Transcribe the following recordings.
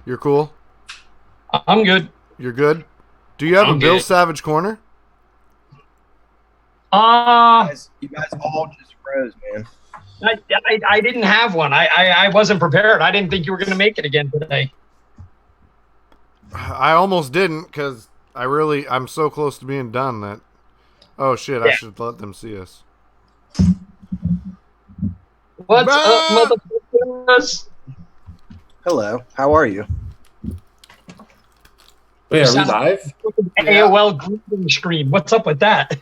You're cool? I'm good. You're good? Do you have a Bill Savage corner? You guys all just froze, man. I didn't have one. I wasn't prepared. I didn't think you were going to make it again today. I almost didn't because I'm so close to being done that. Oh shit! Yeah. I should let them see us. What's up, motherfuckers? Hello. How are you? Wait, are we live? AOL greeting screen. What's up with that?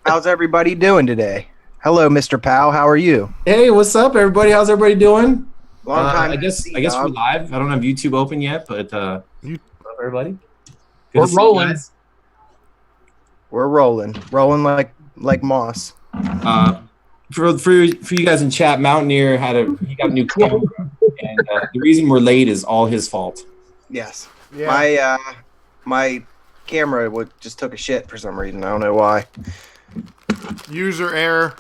How's everybody doing today? Hello, Mr. Powell. How are you? Hey, what's up, everybody? How's everybody doing? Long time. I guess we're live. I don't have YouTube open yet, but hello, everybody. We're rolling. We're rolling like moss. For you guys in chat, Mountaineer he got a new camera, and the reason we're late is all his fault. Yes. Yeah. My camera just took a shit for some reason. I don't know why. User error.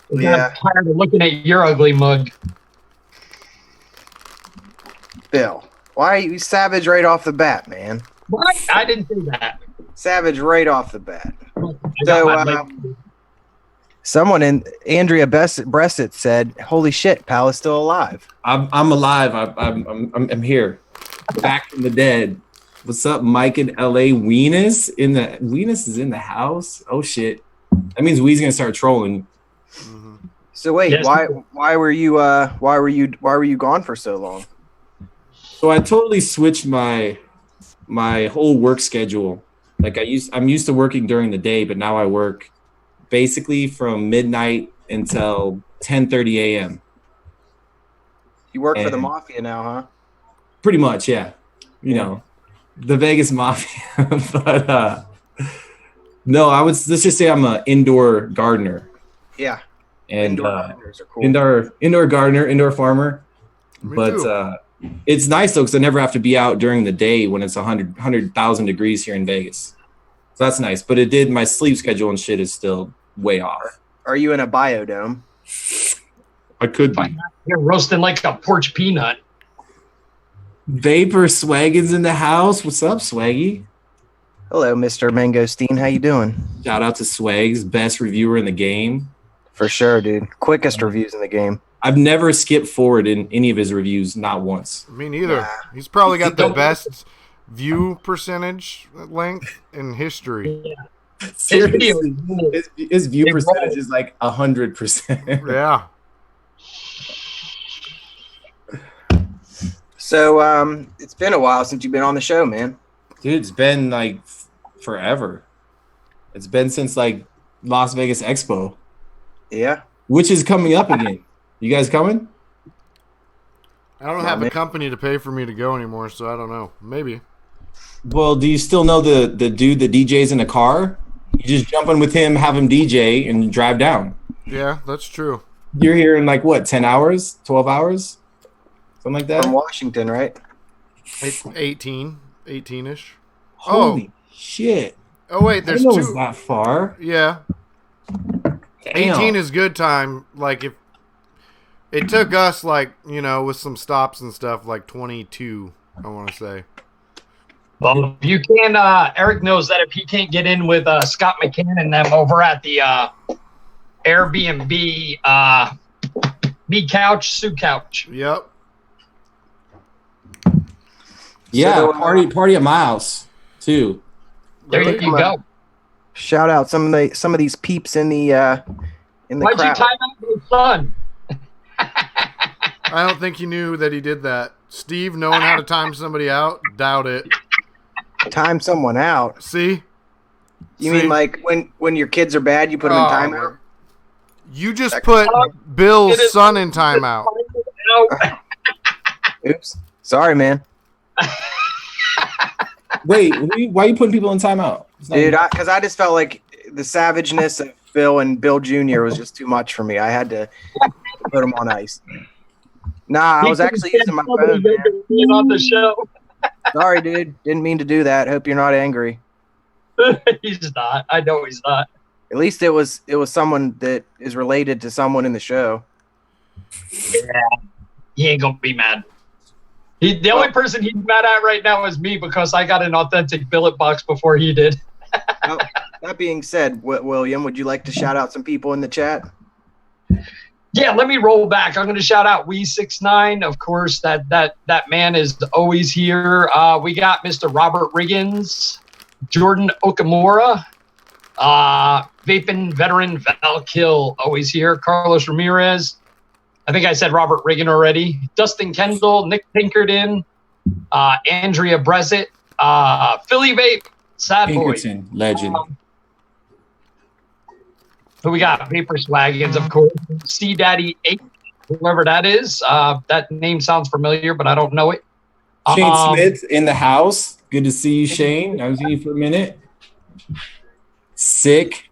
Yeah. I'm tired of looking at your ugly mug. Bill, why are you savage right off the bat, man? What? I didn't do that. Savage right off the bat. So, someone in Andrea Bressett said, "Holy shit, Pal is still alive." I'm alive. I'm here, back from the dead. What's up, Mike in LA? Weenus is in the house. Oh shit, that means Wee's gonna start trolling. Mm-hmm. So wait, yes. why were you gone for so long? So I totally switched my whole work schedule. Like I'm used to working during the day, but now I work basically from midnight until 10:30 a.m. You work for the mafia now, huh? Pretty much, yeah. You know, the Vegas mafia. But no, let's just say I'm an indoor gardener. Yeah. And indoor gardeners are cool. Indoor gardener, indoor farmer. Me but too. It's nice though, because I never have to be out during the day when it's 100,000 degrees here in Vegas. So that's nice. But my sleep schedule and shit is still way off. Are you in a biodome? I could be. You're roasting like a porch peanut. Vapor Swaggin's in the house. What's up, Swaggy? Hello, Mr. Mangosteen. How you doing? Shout out to Swags, best reviewer in the game. For sure, dude. Quickest reviews in the game. I've never skipped forward in any of his reviews, not once. Me neither. Nah. He's probably got the best view percentage length in history. Yeah. Seriously, his view percentage is like 100%. Yeah. So, it's been a while since you've been on the show, man. Dude, it's been like forever. It's been since like Las Vegas Expo. Yeah. Which is coming up again. You guys coming? I don't have a company to pay for me to go anymore, so I don't know. Maybe. Well, do you still know the dude that DJs in a car? You just jump in with him, have him DJ, and drive down. Yeah, that's true. You're here in like what, 10 hours, 12 hours? Something like that? From Washington, right? 18-ish. Holy shit. Oh, wait, there's two. It's that far? Yeah. Damn. 18 is good time. Like, if it took us, like, you know, with some stops and stuff, like 22, I want to say. Well, if you can, Eric knows that if he can't get in with Scott McCann and them over at the Airbnb, Me Couch, Sue Couch. Yep. Yeah, so, party at my house, too. There you go. Shout out some of these peeps in the Why'd crowd. You time out your son? I don't think he knew that he did that. Steve, knowing how to time somebody out? Doubt it. Time someone out? See? You mean like when your kids are bad, you put them in timeout? You just put Bill's son in timeout. Oops. Sorry, man. Wait, why are you putting people in timeout? Dude, because I just felt like the savageness of Bill and Bill Jr. was just too much for me. I had to put them on ice. Nah, I was actually using my phone. Being on the show. Sorry, dude. Didn't mean to do that. Hope you're not angry. He's not. I know he's not. At least it was someone that is related to someone in the show. Yeah. He ain't gonna be mad. The only person he's mad at right now is me because I got an authentic billet box before he did. Well, that being said, William, would you like to shout out some people in the chat? Yeah, let me roll back. I'm going to shout out Wee69. Of course, that man is always here. We got Mr. Robert Riggins, Jordan Okamura, Vaping veteran Val Kill, always here. Carlos Ramirez. I think I said Robert Riggin already. Dustin Kendall, Nick Pinkerton, Andrea Brezett, Philly Vape, Sad Boy. Pinkerton, legend. Who we got? Paper Swaggins, of course. C Daddy 8, whoever that is. That name sounds familiar, but I don't know it. Shane Smith in the house. Good to see you, Shane. I was with you for a minute. Sick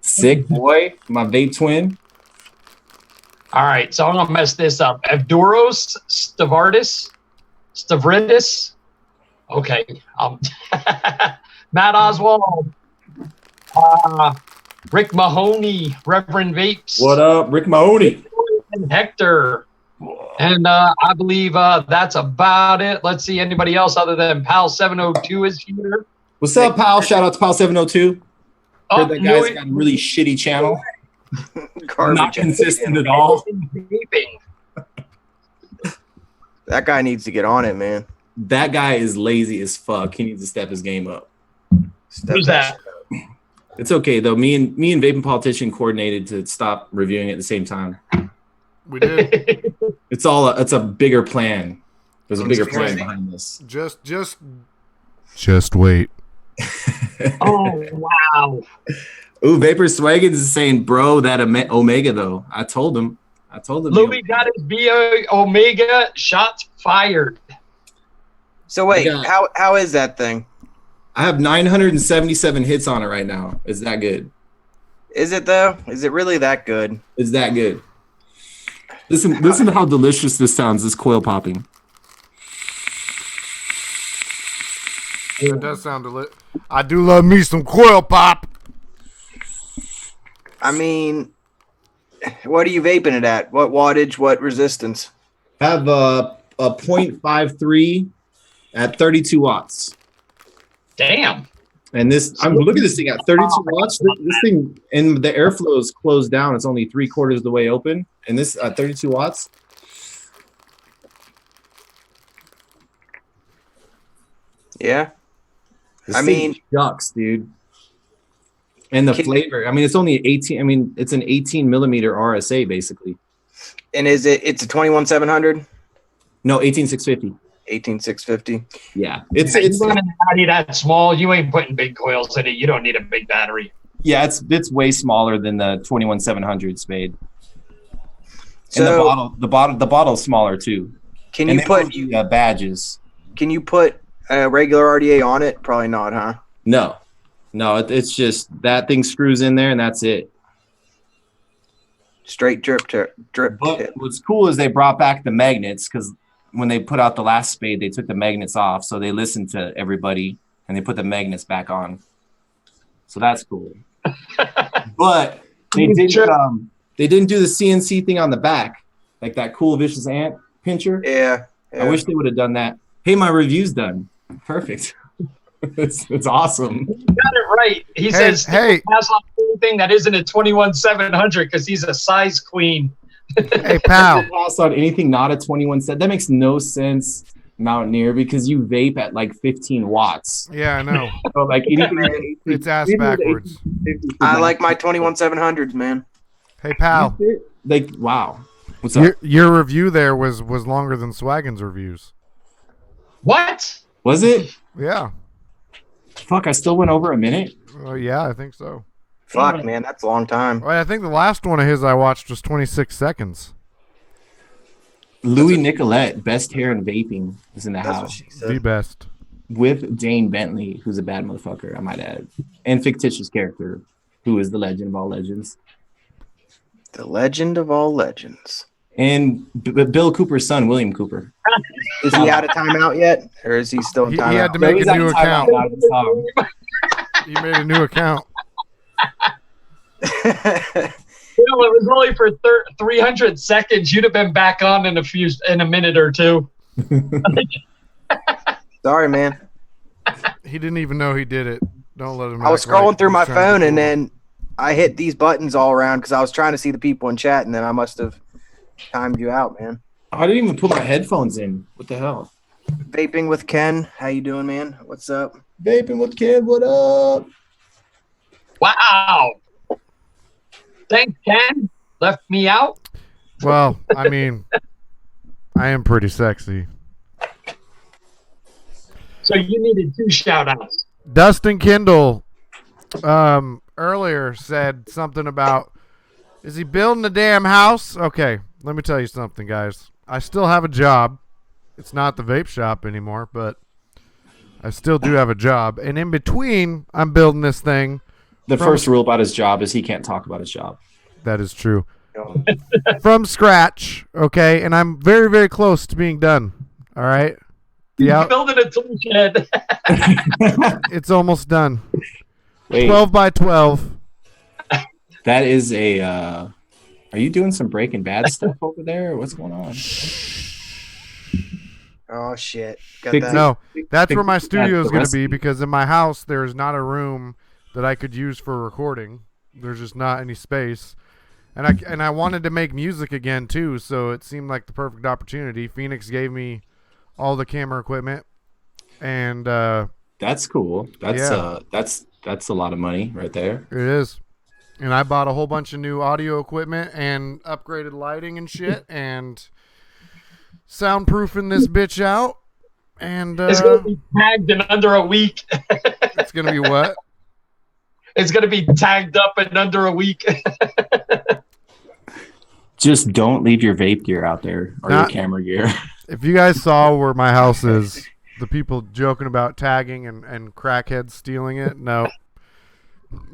boy. My vape twin. All right, so I'm going to mess this up. Evdoros Stavridis. Okay. Matt Oswald. Rick Mahoney, Reverend Vapes. What up, Rick Mahoney? And Hector. And I believe that's about it. Let's see, anybody else other than Pal 702 is here. What's up, pal? Shout out to Pal 702. Heard that no, guy's got a really shitty channel. Garbage. Not consistent at all. That guy needs to get on it, man. That guy is lazy as fuck. He needs to step his game up. Who's that? It's okay though. Me and Vaping Politician coordinated to stop reviewing it at the same time. We did. It's a bigger plan. There's a bigger plan behind this. Just wait. Oh wow. Ooh, Vapor Swaggins is saying, bro, that Omega though. I told him. Louis got his BO Omega shots fired. So wait, how is that thing? I have 977 hits on it right now. Is that good? Is it though? Is it really that good? Is that good? Listen to how delicious this sounds, this coil popping. It does sound delicious. I do love me some coil pop. I mean, what are you vaping it at? What wattage, what resistance? I have a 0.53 at 32 watts. Damn. And I'm looking at this thing at 32 watts. This thing, and the airflow is closed down. It's only 3/4 of the way open. And this at 32 watts. Yeah. This thing shucks, dude. And the flavor. I mean, it's only 18. I mean, it's an 18 millimeter RSA basically. And it's a 21700? No, 18650. 18650. Yeah, it's running that small. You ain't putting big coils in it. You don't need a big battery. Yeah, it's way smaller than the 21700 Spade. So and the bottle's smaller too. Can you put badges? Can you put a regular RDA on it? Probably not, huh? No, it's just that thing screws in there and that's it. Straight drip. But what's cool is they brought back the magnets because when they put out the last Spade, they took the magnets off. So they listened to everybody and they put the magnets back on. So that's cool. But they didn't do the CNC thing on the back, like that cool vicious ant pincher. Yeah. I wish they would have done that. Hey, my review's done. Perfect. it's awesome. You got it right. He says hey, pass on anything that isn't a 21700 because he's a size queen. Hey, pal. Pass on anything not a 21700. That makes no sense, Mountaineer, because you vape at like 15 watts. Yeah, I know. So like anything, it's ass backwards. I like my 21700s, man. Hey, pal. Like, wow. What's up? Your review there was longer than Swaggin's reviews. What? Was it? Yeah. Fuck, I still went over a minute. Yeah, I think so. Fuck, man, that's a long time. Well, I think the last one of his I watched was 26 seconds. Louis Nicolette, best hair in vaping, is in the That's house. what she said. The best. With Dane Bentley, who's a bad motherfucker, I might add. And fictitious character, who is the legend of all legends. The legend of all legends. And Bill Cooper's son, William Cooper. Is he out of timeout yet? Or is he still in He timeout? had to make he's a out new of timeout account. now to this song. He made a new account. You know, it was only for 300 seconds. You'd have been back on in a minute or two. Sorry, man. He didn't even know he did it. Don't let him. I was act like scrolling through he's my trying to phone be and cool. then I hit these buttons all around because I was trying to see the people in chat, and then I must have timed you out, man. I didn't even put my headphones in. What the hell? Vaping with Ken. How you doing, man? What's up? Vaping with Kid, what up? Wow. Thanks, Ken. Left me out. Well, I mean, I am pretty sexy. So you needed 2 shout outs. Dustin Kindle earlier said something about, is he building a damn house? Okay, let me tell you something, guys. I still have a job. It's not the vape shop anymore, but I still do have a job. And in between, I'm building this thing. The first rule about his job is he can't talk about his job. That is true. From scratch, okay? And I'm very, very close to being done. All right? You're building a tool shed. It's almost done. Wait, 12 by 12. that is a. Are you doing some Breaking Bad stuff over there? Or what's going on? Oh shit! Got Fix that. No, that's where my That's studio is the going to be recipe. because in my house there is not a room that I could use for recording. There's just not any space. And I wanted to make music again too, so it seemed like the perfect opportunity. Phoenix gave me all the camera equipment, and That's cool. That's Yeah. that's a lot of money right there. it is. And I bought a whole bunch of new audio equipment and upgraded lighting and shit, and soundproofing this bitch out. And It's going to be tagged in under a week. it's gonna be what? It's going to be tagged up in under a week. Just don't leave your vape gear out there or your camera gear. If you guys saw where my house is, the people joking about tagging and crackheads stealing it, no.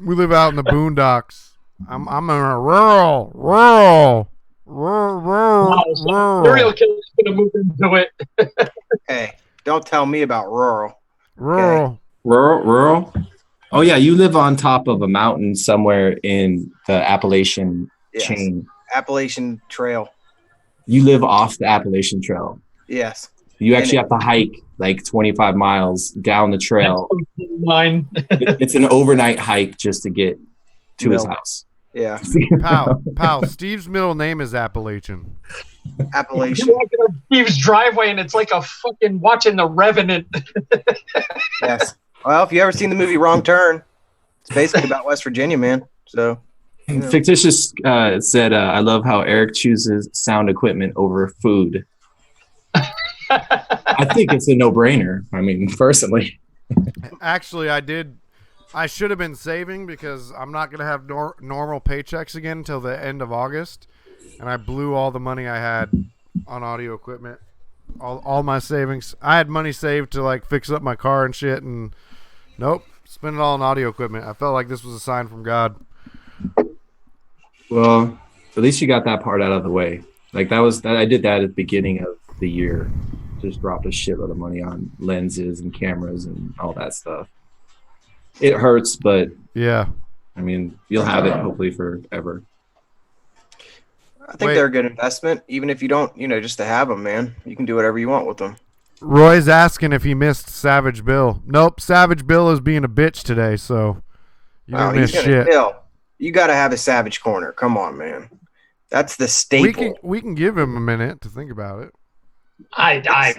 We live out in the boondocks. I'm in a rural. Wow, so serial killer's going to move into it. Hey, don't tell me about rural. Rural. Rural. Oh yeah, you live on top of a mountain somewhere in the Appalachian Yes. chain. Appalachian Trail. You live off the Appalachian Trail. Yes. You actually have to hike like 25 miles down the trail. Mine. It's an overnight hike just to get to his No. house. Yeah. Pal, Steve's middle name is Appalachian. Appalachian. You're walking up Steve's driveway and it's like a fucking watching The Revenant. Yes. Well, if you ever seen the movie Wrong Turn, it's basically about West Virginia, man. So And Fictitious said, I love how Eric chooses sound equipment over food. I think it's a no-brainer. I mean, personally. Actually, I should have been saving because I'm not going to have normal paychecks again until the end of August. And I blew all the money I had on audio equipment. All my savings. I had money saved to like fix up my car and shit, and nope, spend it all on audio equipment. I felt like this was a sign from God. Well, at least you got that part out of the way. Like I did that at the beginning of the year. Just dropped a shitload of money on lenses and cameras and all that stuff. It hurts, but Yeah. I mean, you'll have it hopefully forever. I think they're a good investment, even if you don't, just to have them, man. You can do whatever you want with them. Roy's asking if he missed Savage Bill. Nope, Savage Bill is being a bitch today, so you didn't miss he's gonna shit. kill. You got to have a Savage Corner. Come on, man. That's the staple. We can give him a minute to think about it. I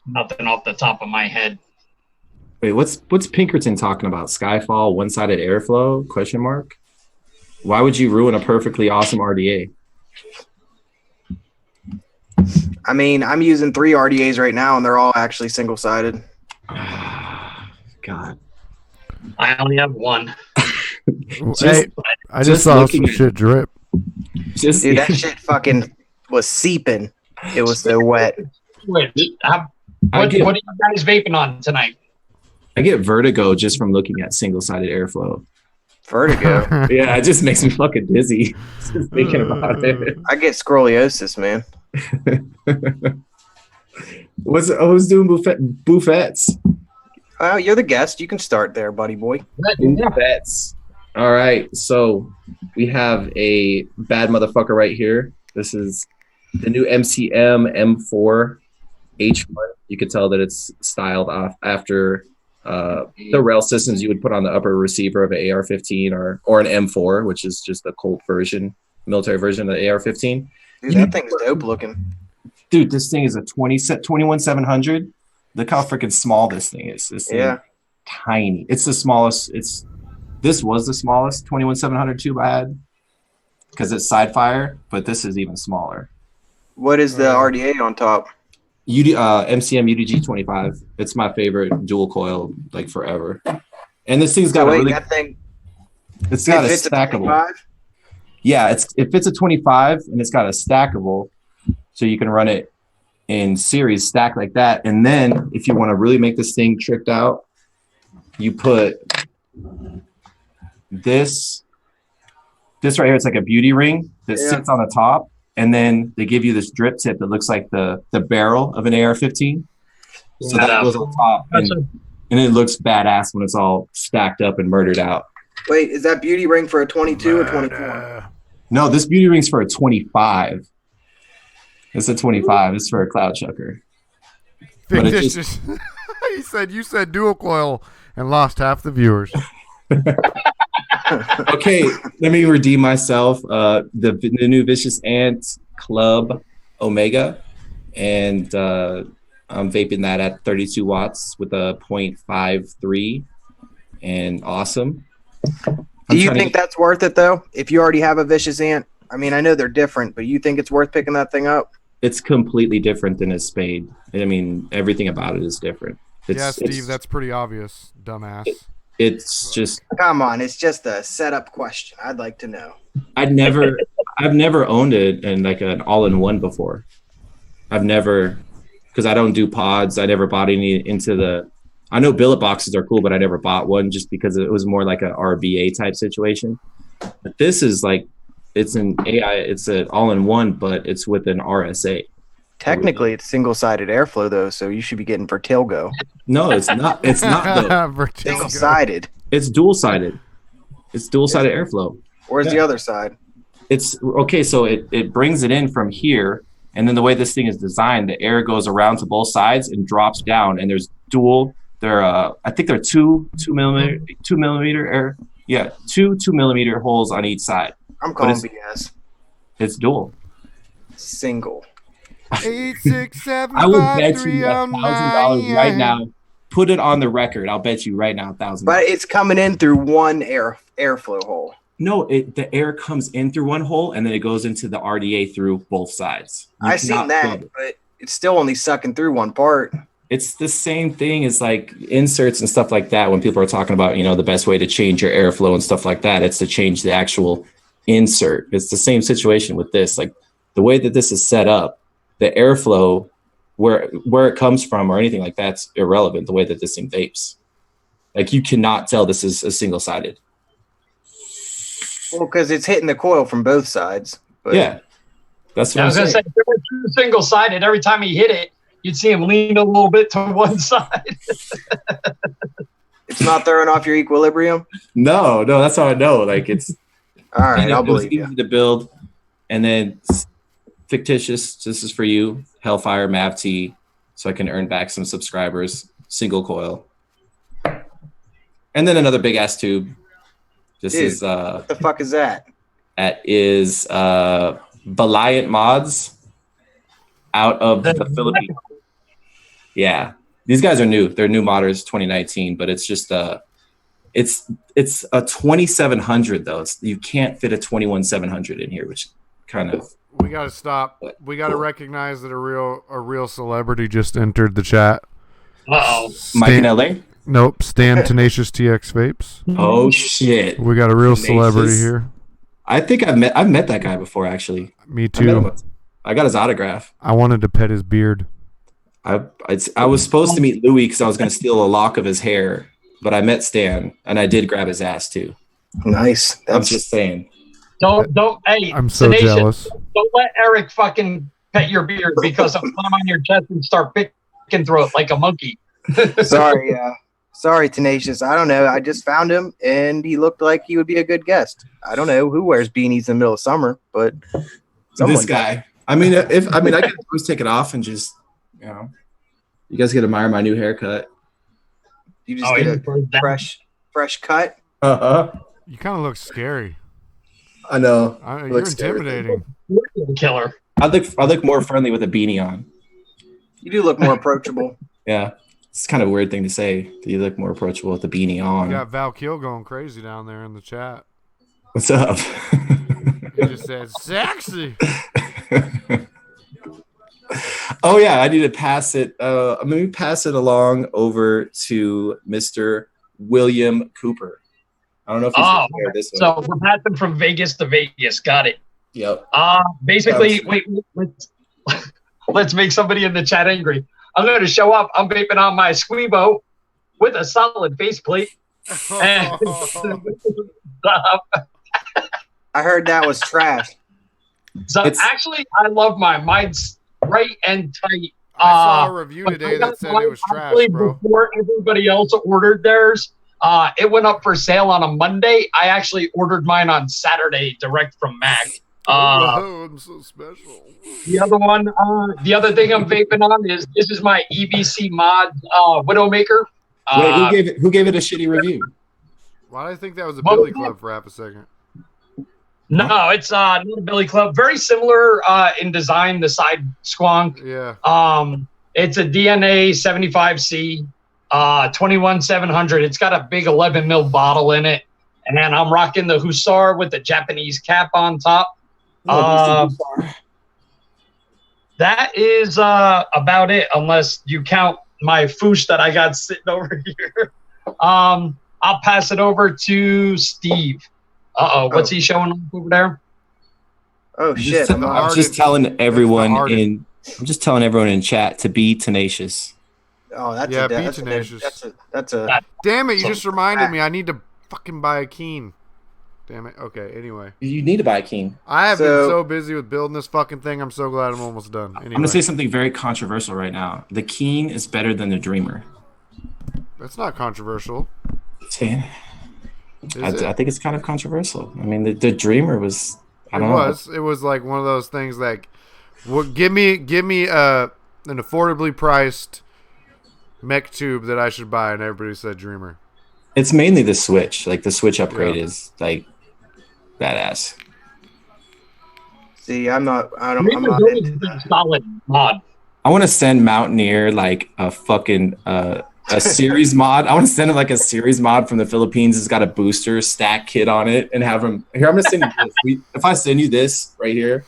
nothing off the top of my head. Wait, what's Pinkerton talking about? Skyfall, one-sided airflow? ? Why would you ruin a perfectly awesome RDA? I mean, I'm using 3 RDAs right now, and they're all actually single-sided. God. I only have one. Hey, I just saw some shit drip. Dude, that shit fucking was seeping. It was so wet. Wait, what are you guys vaping on tonight? I get vertigo just from looking at single-sided airflow. Vertigo. Yeah, it just makes me fucking dizzy just thinking about it. I get scoliosis, man. Who's doing buffets? Well, you're the guest. You can start there, buddy boy. Buffets. All right, so we have a bad motherfucker right here. This is the new MCM M4 H1. You could tell that it's styled off after the rail systems you would put on the upper receiver of an AR-15 or an M4, which is just a Colt version, military version of the AR-15. Dude, that thing's dope looking. Dude, this thing is a 21-700. Look how freaking small this thing is. This thing is tiny. It's the smallest. This was the smallest 21-700 tube I had because it's side fire, but this is even smaller. What is the RDA on top? MCM UDG 25. It's my favorite dual coil like forever. And this thing's got that thing. It's got a stackable. Yeah, it fits a 25 and it's got a stackable, so you can run it in series stack like that. And then if you want to really make this thing tricked out, you put this right here. It's like a beauty ring that sits on the top, and then they give you this drip tip that looks like the barrel of an AR-15. So that goes on top, and it looks badass when it's all stacked up and murdered out. Wait, is that beauty ring for a 22 or 24? No, this beauty ring's for a 25. It's a 25. It's for a cloud chucker. But it just, you said dual coil and lost half the viewers. Okay, let me redeem myself. The new Vicious Ant Club Omega, and I'm vaping that at 32 watts with a 0.53, and awesome. Do you think that's worth it though? If you already have a Vicious Ant, I mean, I know they're different, but you think it's worth picking that thing up? It's completely different than a Spade. I mean, everything about it is different. Steve, that's pretty obvious, dumbass. It's just, come on, it's just a setup question. I'd like to know. I've never owned it and like an all-in-one before. I've never, because I don't do pods. I never bought any into the. I know billet boxes are cool, but I never bought one just because it was more like a RBA type situation. But this is like, it's an AI, it's an all-in-one, but it's with an RSA. Technically, it's single-sided airflow though, so you should be getting Vertilgo. No, it's not. It's not though. Single-sided. It's dual-sided. It's dual-sided airflow. Where's the other side? It's okay. So it brings it in from here, and then the way this thing is designed, the air goes around to both sides and drops down. And there's dual. I think they're two millimeter air. Yeah, two 2 millimeter holes on each side. I'm calling BS. It's dual. Single. 867. I will bet you $1,000 right now. Put it on the record. I'll bet you right now $1,000. But it's coming in through one airflow hole. No, the air comes in through one hole and then it goes into the RDA through both sides. I've seen that, but it's still only sucking through one part. It's the same thing as like inserts and stuff like that. When people are talking about, the best way to change your airflow and stuff like that, it's to change the actual insert. It's the same situation with this. Like the way that this is set up, the airflow, where it comes from or anything like that's irrelevant. The way that this thing vapes, like you cannot tell this is a single-sided. Well, because it's hitting the coil from both sides. But yeah, that's what I was going to say. If it was single-sided, every time he hit it, you'd see him lean a little bit to one side. It's not throwing off your equilibrium? No, that's how I know. Like it's all right. I'll believe you. Easy to build, and then fictitious. This is for you, Hellfire Mav T, so I can earn back some subscribers. Single coil, and then another big ass tube. This is what the fuck is that? That is Valiant Mods out of the Philippines. Yeah, these guys are new. They're new modders, 2019. But it's just it's a 2700 though. You can't fit a 21700 in here, which kind of. We gotta stop. We gotta recognize that a real celebrity just entered the chat. Uh-oh. Mike in LA? Nope, Stan Tenacious TX Vapes. Oh shit! We got a real celebrity here. I think I've met that guy before actually. Me too. I got his autograph. I wanted to pet his beard. I was supposed to meet Louis because I was going to steal a lock of his hair, but I met Stan and I did grab his ass too. Nice. I'm just saying. Don't. Hey, I'm so jealous. Don't let Eric fucking pet your beard because I'll climb on your chest and start picking through it like a monkey. Sorry, Tenacious. I don't know. I just found him, and he looked like he would be a good guest. I don't know who wears beanies in the middle of summer, but this guy. I mean, I could always take it off and just, You guys can admire my new haircut. You just get a fresh cut. Uh-huh. You kind of look scary. I know. You're intimidating. Killer. I look more friendly with a beanie on. You do look more approachable. Yeah. It's kind of a weird thing to say. Do you look more approachable with the beanie on? You got Val Kill going crazy down there in the chat. What's up? He just said, sexy. Oh, yeah. I need to pass it. I'm going to pass it along over to Mr. William Cooper. I don't know if he's this one. So we're passing from Vegas to Vegas. Got it. Yep. Basically, wait, let's make somebody in the chat angry. I'm going to show up. I'm vaping on my Squeebo with a solid faceplate. And I heard that was trash. so actually, I love mine. Mine's bright and tight. I saw a review today that said it was trash, bro. Before everybody else ordered theirs, it went up for sale on a Monday. I actually ordered mine on Saturday direct from Mac. I'm so special. The other thing I'm vaping on is this is my EBC mod Widowmaker. Wait, who gave it a shitty review? Why did I think that was a Billy Club for half a second? No, it's not a Billy Club. Very similar in design, the side squonk. Yeah. It's a DNA 75C 21700. It's got a big 11 mil bottle in it, and then I'm rocking the Hussar with the Japanese cap on top. That is about it, unless you count my foosh that I got sitting over here. I'll pass it over to Steve. What's he showing over there? Oh shit! I'm just telling everyone in chat to be tenacious. Oh, that's be tenacious. That's a. Damn it! You just reminded me. I need to fucking buy a Keen. Damn it. Okay. Anyway, you need to buy a Keen. I have been so busy with building this fucking thing. I'm so glad I'm almost done. Anyway. I'm gonna say something very controversial right now. The Keen is better than the Dreamer. That's not controversial. See? I think it's kind of controversial. I mean, the Dreamer was. It was like one of those things like, give me an affordably priced mech tube that I should buy, and everybody said Dreamer. It's mainly the Switch. Like the Switch upgrade is like badass. See, I'm not into that. Solid mod. I want to send Mountaineer like a fucking a series mod. I want to send him like a series mod from the Philippines. It's got a booster stack kit on it, and have him here. I'm gonna send you this. If I send you this right here,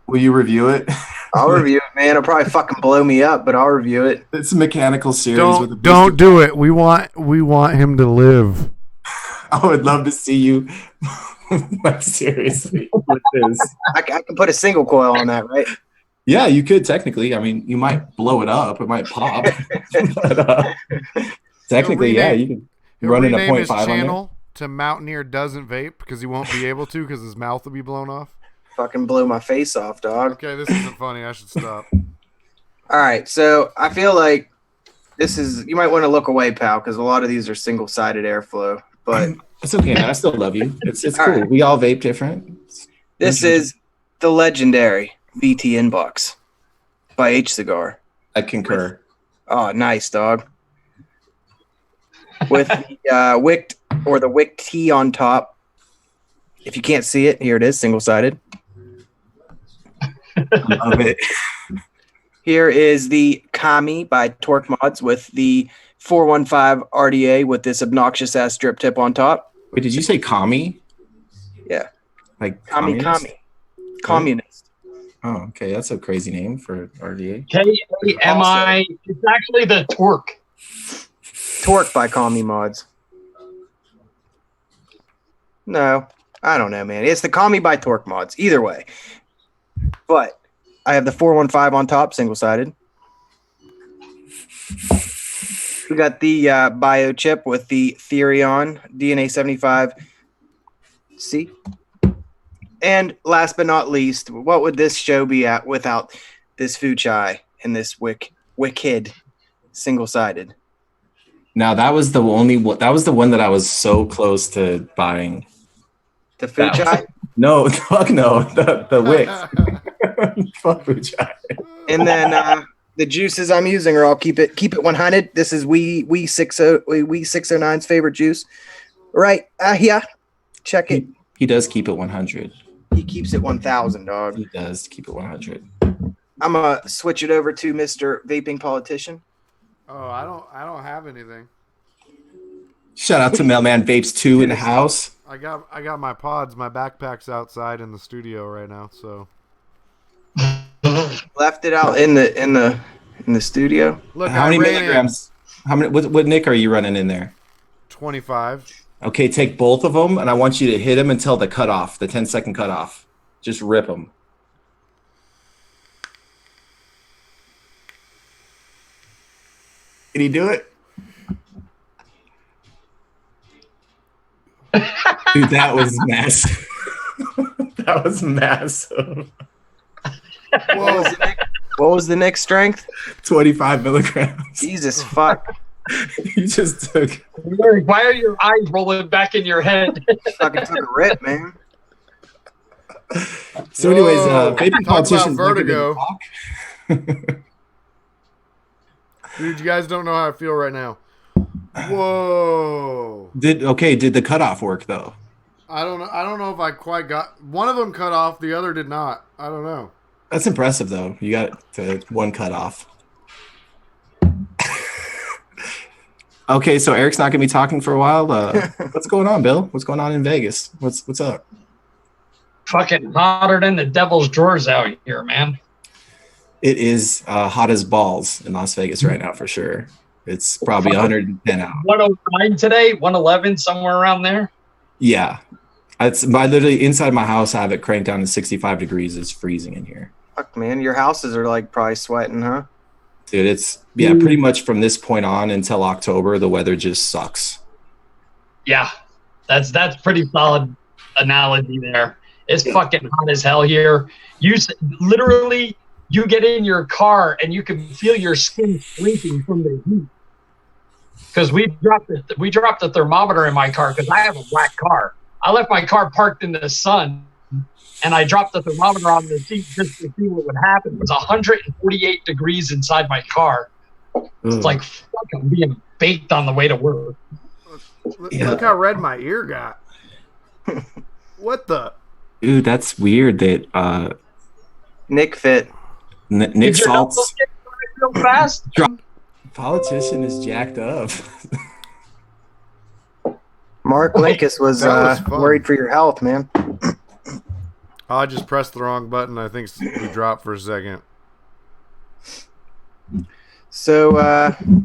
will you review it? I'll review it, man. It'll probably fucking blow me up, but I'll review it. It's a mechanical series. Don't do it. We want him to live. I would love to see you. Like, seriously, with this. I can put a single coil on that, right? Yeah, you could technically. I mean, you might blow it up. It might pop. But, technically, you can run in a 0.5 on channel to Mountaineer Doesn't Vape because he won't be able to because his mouth will be blown off. Fucking blow my face off, dog. Okay, this isn't funny. I should stop. All right, so I feel like you might want to look away, pal, because a lot of these are single-sided airflow. But it's okay, man. I still love you. It's cool. Right. We all vape different. This is the legendary VT Inbox by H Cigar. I concur. Oh, nice, dog. With the wicked or the wick T on top. If you can't see it, here it is, single-sided. Love it. Here is the Kami by Torque Mods with the 415 RDA with this obnoxious ass drip tip on top. Wait, did you say Kami? Yeah. Like Kami. Communist. Oh, okay. That's a crazy name for RDA. KAMI. It's actually the Torque. Torque by Kami Mods. No, I don't know, man. It's the Kami by Torque Mods. Either way. But I have the 415 on top, single-sided. We got the bio chip with the Therion DNA 75C. And last but not least, what would this show be at without this Fuchai and this Wicked single-sided? Now that was the one that I was so close to buying. The Fuchai? No, fuck no. The Wick. Fuck Fuchai. And then The juices I'm using are all keep it 100. This is we 609's favorite juice. Right. Yeah. Check it. He does keep it 100. He keeps it 1,000, dog. He does keep it 100. I'm gonna switch it over to Mr. Vaping Politician. Oh, I don't have anything. Shout out to Mailman Vapes 2 in the house. I got my pods, my backpack's outside in the studio right now, so Left it out in the studio. look, How many milligrams? How many? What nick are you running in there? 25. Okay, take both of them, and I want you to hit them until the cutoff, the 10-second cutoff. Just rip them. Can he do it? Dude, that was massive. That was massive. What was the next strength? 25 milligrams. Jesus fuck. He just took. Why are your eyes rolling back in your head? Fucking took a rip, man. So, anyways, Whoa. vaping Talk politicians about like vertigo. to talk. Dude, you guys don't know how I feel right now. Whoa. Did the cutoff work though? I don't know if I quite got one of them cut off, the other did not. I don't know. That's impressive though. You got to one cutoff. Okay, so Eric's not gonna be talking for a while. What's going on, Bill? What's going on in Vegas? What's up? Fucking hotter than the devil's drawers out here, man. It is hot as balls in Las Vegas right now for sure. It's probably 110 out. 109 today, 111, somewhere around there. Yeah. It's by literally inside my house. I have it cranked down to 65 degrees. It's freezing in here. Fuck, man. Your houses are like probably sweating, huh? Dude, it's pretty much from this point on until October, the weather just sucks. Yeah, that's pretty solid analogy there. It's fucking hot as hell here. Literally, you get in your car and you can feel your skin shrinking from the heat. Because we dropped the thermometer in my car because I have a black car. I left my car parked in the sun, and I dropped the thermometer on the seat just to see what would happen. It was 148 degrees inside my car. It's like fucking being baked on the way to work. Look how red my ear got. What the? Dude, that's weird that Nick fit. Nick Did your knuckles Salt's get real fast? politician is jacked up. Mark Linkus was That was fun. worried for your health, man. I just pressed the wrong button. I think we dropped for a second. So,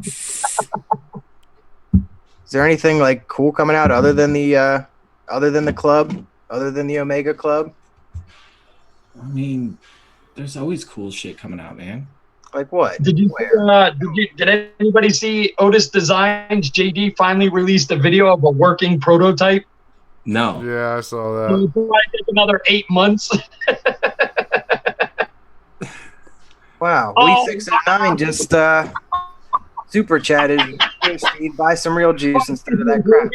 is there anything like cool coming out other than the club, other than the Omega Club? I mean, there's always cool shit coming out, man. Like what? Did anybody see Otis Designs? JD finally released a video of a working prototype. No. Yeah, I saw It'll that. probably take another 8 months. Wow, Oh, we 609 just super chatted. Hey, Steve, buy some real juice instead of that crap.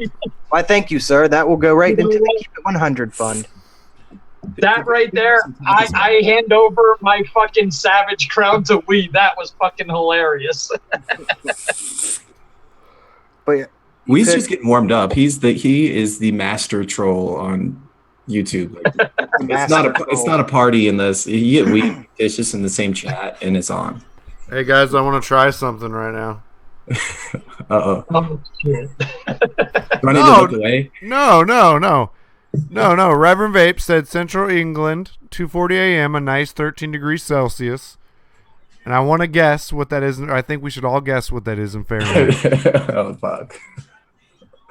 Why, thank you, sir. That will go right into the Keep It 100 fund. That right there, I hand over my fucking Savage Crown to weed. That was fucking hilarious. But yeah, We's could- just getting warmed up. He is the master troll on YouTube. Like, it's not a party in this. You get weed. It's just in the same chat and it's on. Hey guys, I want to try something right now. Uh-oh. Oh, shit. Do I need No. to look away? No. Reverend Vape said Central England, 2:40 a.m., a nice 13 degrees Celsius. And I want to guess what that is. I think we should all guess what that is in Fahrenheit. Oh, fuck.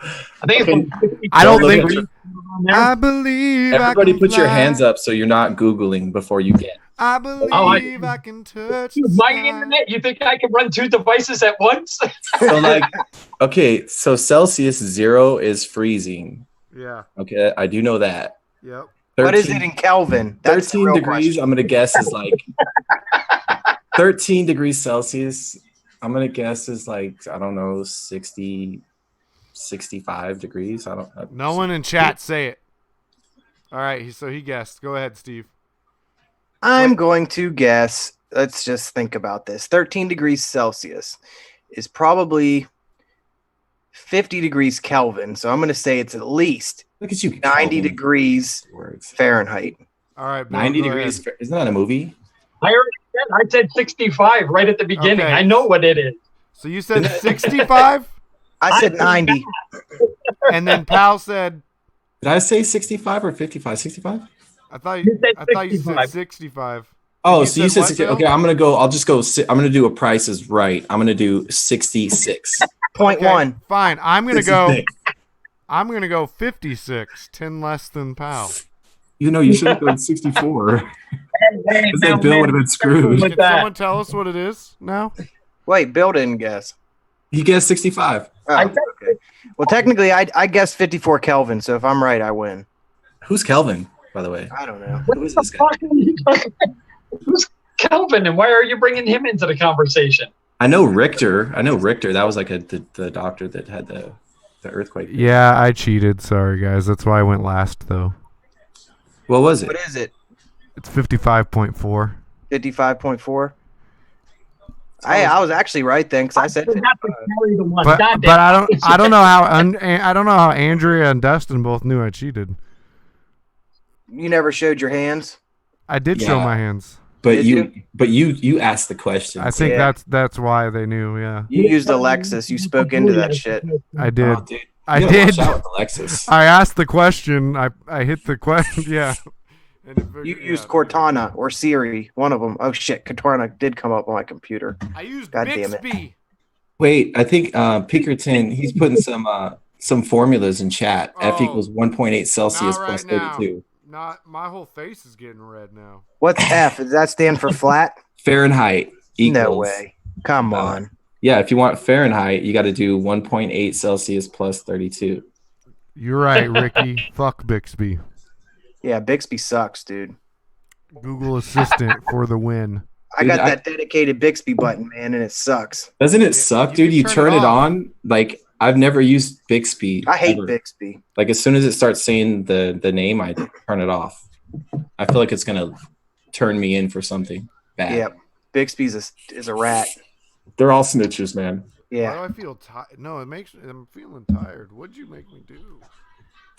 I think it's I don't Look think. at your- I believe. Everybody I can put your fly. hands up so you're not Googling before you get. I believe I can touch. the my sky. internet. You think I can run 2 devices at once? So like, okay, so Celsius 0 is freezing. Yeah. Okay, I do know that. Yep. what is it in Kelvin? That's the 13 real degrees, question. I'm going to guess is like 13 degrees Celsius. I'm going to guess is like, I don't know, 60, 65 degrees. I don't. No one in chat say it. All right. So he guessed. Go ahead, Steve. I'm going to guess let's just think about this. 13 degrees Celsius is probably 50 degrees Kelvin. So I'm going to say it's at least Look at you. 90 Kelvin. degrees Words. Fahrenheit. All right, Bill, 90 go degrees. ahead. Isn't that a movie? I already said, I said 65 right at the beginning. Okay. I know what it is. So you said 65, I said 90. and then Pal said, Did I say 65 or 55? 65? I thought You said you said 65. 65. Oh, You so you said said what, 60. Bill? Okay, I'm gonna go. I'll just go. I'm gonna do a Price is Right. I'm gonna do 66. Point Okay, one. fine. I'm gonna go. 66. I'm gonna go 56. 10 less than Pal. You know, you should have gone 64. Hey, Because then now, Bill man, would have been screwed. with Can that. someone tell us what it is now? Wait, Bill didn't guess. He guessed 65. Oh, I said okay. Well, technically, I guessed 54 Kelvin. So if I'm right, I win. Who's Kelvin, by the way? I don't know. What Who is the this guy? fuck are you talking about? Who's Kelvin, and why are you bringing him into the conversation? I know Richter. That was like the doctor that had the earthquake. Yeah, I cheated. Sorry, guys. That's why I went last, though. What was it? What is it? It's 55.4. 55.4? I was actually right then because I said forgot to 55. carry the one. But Goddamn. I don't know how I don't know how Andrea and Dustin both knew I cheated. You never showed your hands. I did show Yeah. my hands. But Did you asked the question. I think Yeah. that's why they knew. Yeah, You used Alexis. You spoke into that shit. I did. Oh, dude. I You gotta did. watch out with Alexis. I asked the question. I hit the question. Yeah. And it figured- You yeah, used it Cortana or Siri, one of them. Oh shit, Cortana did come up on my computer. figured- I used God damn it. Bixby. Wait, I think Pinkerton, he's putting some formulas in chat. F Oh. equals 1.8 Celsius Not plus right now. 32. Not my whole face is getting red now. What's F? Does that stand for flat? Fahrenheit equals. No way. Come on. Yeah, if you want Fahrenheit, you got to do 1.8 Celsius plus 32. You're right, Ricky. Fuck Bixby. Yeah, Bixby sucks, dude. Google Assistant for the win. I Dude, got I- that dedicated Bixby button, man, and it sucks. Doesn't it Yeah, suck, you dude? can You turn turn it it off. on. Like, I've never used Bixby. I hate ever. Bixby. Like, as soon as it starts saying the name, I turn it off. I feel like it's going to turn me in for something bad. Yeah, Bixby's is a rat. They're all snitchers, man. Yeah. Why do I feel tired? No, I'm feeling tired. What'd you make me do?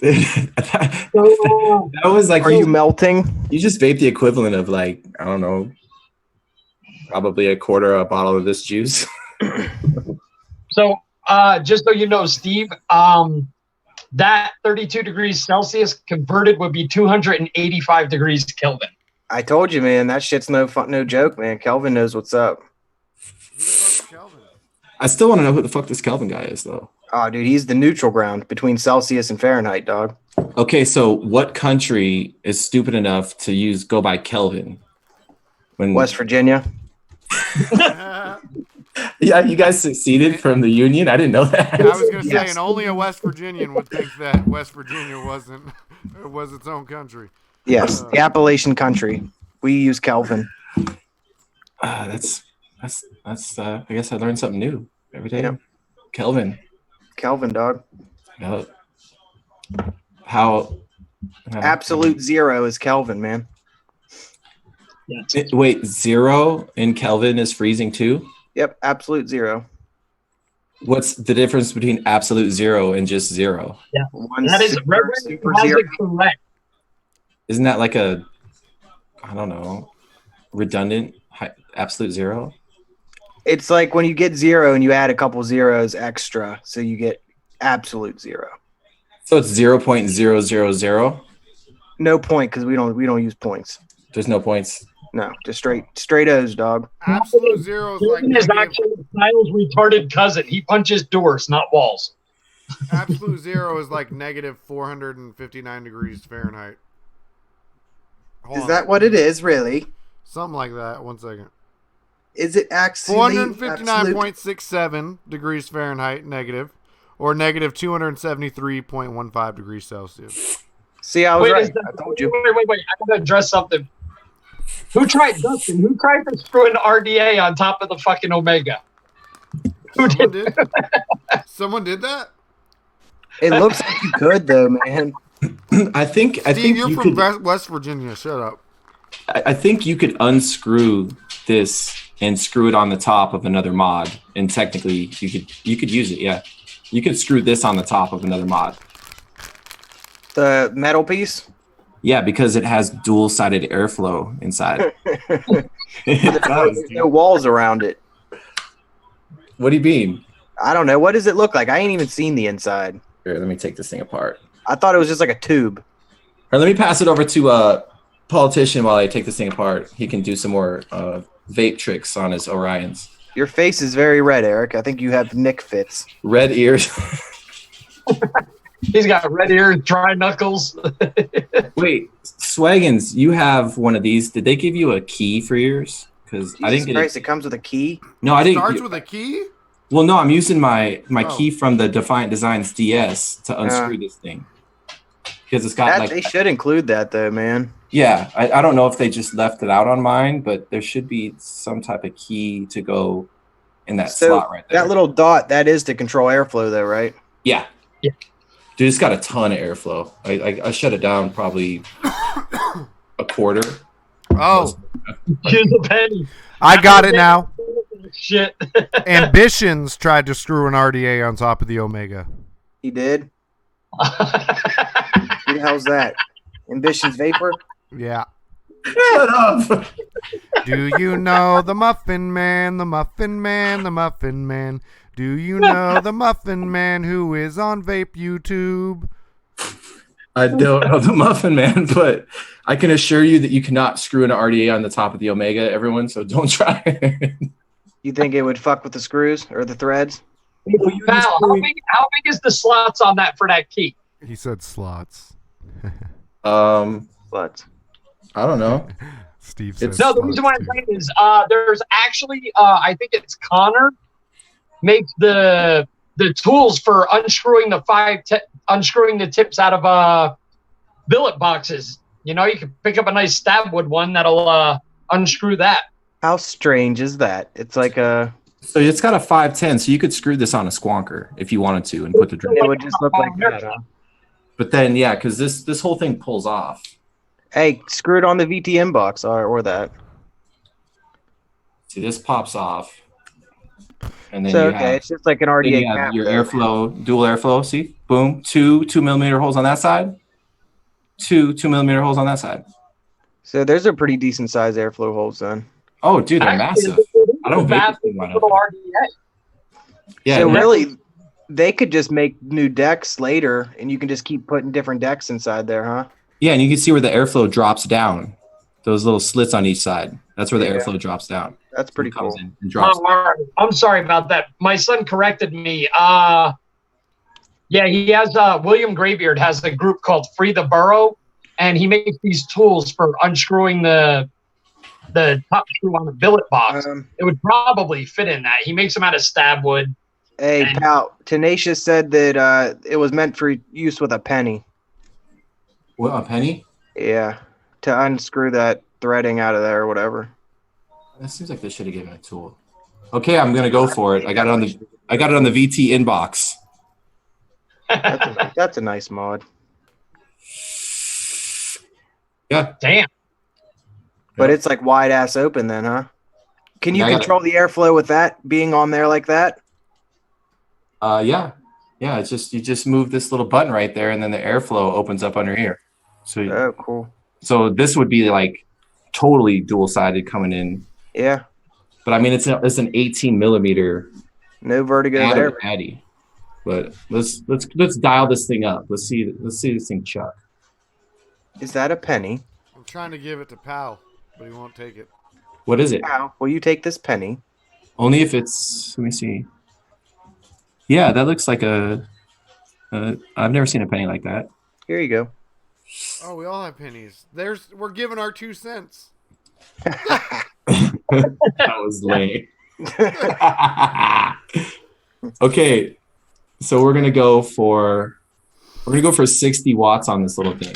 that was like, Are you melting? you just vape the equivalent of, like, I don't know, probably a quarter of a bottle of this juice. So, just so you know, Steve, that 32 degrees Celsius converted would be 285 degrees Kelvin. I told you, man. That shit's no fun, no joke, man. Kelvin knows what's up. Who the fuck's Kelvin? I still want to know who the fuck this Kelvin guy is, though. Oh, dude, he's the neutral ground between Celsius and Fahrenheit, dog. Okay, so what country is stupid enough to go by Kelvin? When West Virginia. Yeah, you guys seceded from the Union. I didn't know that. I was gonna say, Yes. and only a West Virginian would think that West Virginia wasn't it was its own country. Yes, the Appalachian country. We use Kelvin. That's. I guess I learned something new every day. Yeah. Kelvin. Kelvin, dog. Uh, how? Absolute zero is Kelvin, man. Wait, 0 in Kelvin is freezing too? Yep, absolute zero. What's the difference between absolute 0 and just 0? One That is super, Reverend super has zero. it correct. Isn't that like a, I don't know, redundant absolute 0? It's like when you get zero and you add a couple zeros extra, so you get absolute zero. So it's 0.000? No point because we don't use points. There's no points. No, just straight O's, dog. Absolute zero is like Kelvin is negative, actually Kyle's retarded cousin. He punches doors, not walls. absolute zero is like negative 459 degrees Fahrenheit. Hold Is on. that what it is, really? Something like that? 1 second. Is it actually 459.67 degrees Fahrenheit negative, or negative 273.15 degrees Celsius. See, I was Wait, right. is that- I told you. Wait. I gotta address something. Who tried Dustin? Who tried to screw an RDA on top of the fucking Omega? Who Someone did? did? Someone did that? It looks like you could, though, man. I think Steve, you're you from could, West Virginia. Shut up. I think you could unscrew this and screw it on the top of another mod, and technically you could use it. Yeah, you could screw this on the top of another mod. The metal piece. Yeah, because it has dual-sided airflow inside. It does, There's dude. no walls around it. What do you mean? I don't know. What does it look like? I ain't even seen the inside. Here, let me take this thing apart. I thought it was just like a tube. Or let me pass it over to a politician while I take this thing apart. He can do some more vape tricks on his Orions. Your face is very red, Eric. I think you have Nick fits. Red ears. He's got red ears, dry knuckles. Wait, Swaggins, you have one of these. Did they give you a key for yours? Because I didn't get Christ, it. it comes with a key. No, I didn't. Starts with a key? Well, no, I'm using my Oh. key from the Defiant Designs DS to unscrew this thing. Because it's got They should include that though, man. Yeah, I don't know if they just left it out on mine, but there should be some type of key to go in that slot right there. That little dot, that is to control airflow though, right? Yeah. Yeah. Dude, it's got a ton of airflow. I shut it down probably a quarter. Oh, Here's a penny. I got it now. Shit. Ambitions tried to screw an RDA on top of the Omega. He did. Who the hell's that? Ambitions Vapor? Yeah. Shut up. Do you know the Muffin Man, the Muffin Man, the Muffin Man? Do you know the Muffin Man who is on Vape YouTube? I don't know the Muffin Man, but I can assure you that you cannot screw an RDA on the top of the Omega, everyone, so don't try it. You think it would fuck with the screws or the threads? Val, how big is the slots on that for that key? He said slots. But I don't know. Steve says No, the slots reason why I'm too. saying is there's actually I think it's Connor makes the tools for unscrewing unscrewing the tips out of billet boxes. You know, you can pick up a nice stab wood one that'll unscrew that. how strange is that? It's like a. So it's got a 510, so you could screw this on a squonker if you wanted to and put the drip. It would just look like that. Huh? But then, yeah, because this whole thing pulls off. Hey, screw it on the VTM box or that. See, this pops off. And then So you okay, have, it's just like an then RDA you have cap. your though. airflow, dual airflow. See, boom, two 2mm holes on that side, two 2mm holes on that side. So there's a pretty decent sized airflow holes then. Oh, dude, they're Actually, massive. I don't vape this thing right little now. RDA. Yeah, So yeah. really, they could just make new decks later, and you can just keep putting different decks inside there, huh? Yeah, and you can see where the airflow drops down. Those little slits on each side. That's where the Yeah. airflow drops down. That's pretty It comes cool. in and drops. Oh, all right. I'm sorry about that. My son corrected me. Yeah, he has William Graybeard has a group called Free the Burrow, and he makes these tools for unscrewing the top screw on the billet box. It would probably fit in that. He makes them out of stab wood. Hey, And- pal, Tenacious said that it was meant for use with a penny. What, a penny? Yeah, to unscrew that threading out of there or whatever. That seems like they should have given a tool. Okay, I'm gonna go for it. I got it on the VT inbox. That's a nice mod. Yeah. Damn. But it's like wide ass open then, huh? Can you Yeah, I got control the airflow with that being on there like that? Yeah. It's just you just move this little button right there, and then the airflow opens up under here. Oh, cool. So this would be like totally dual sided coming in. Yeah, But I mean, it's an 18 millimeter no vertigo there. Addy. But let's dial this thing up. Let's see this thing chuck. Is that a penny? I'm trying to give it to Pal, but he won't take it. What is it? Pal, will you take this penny? Only if it's. Let me see. Yeah, that looks like a. I've never seen a penny like that. Here you go. Oh, we all have pennies. We're giving our 2 cents. That was lame. Okay, so we're gonna go for 60 watts on this little thing.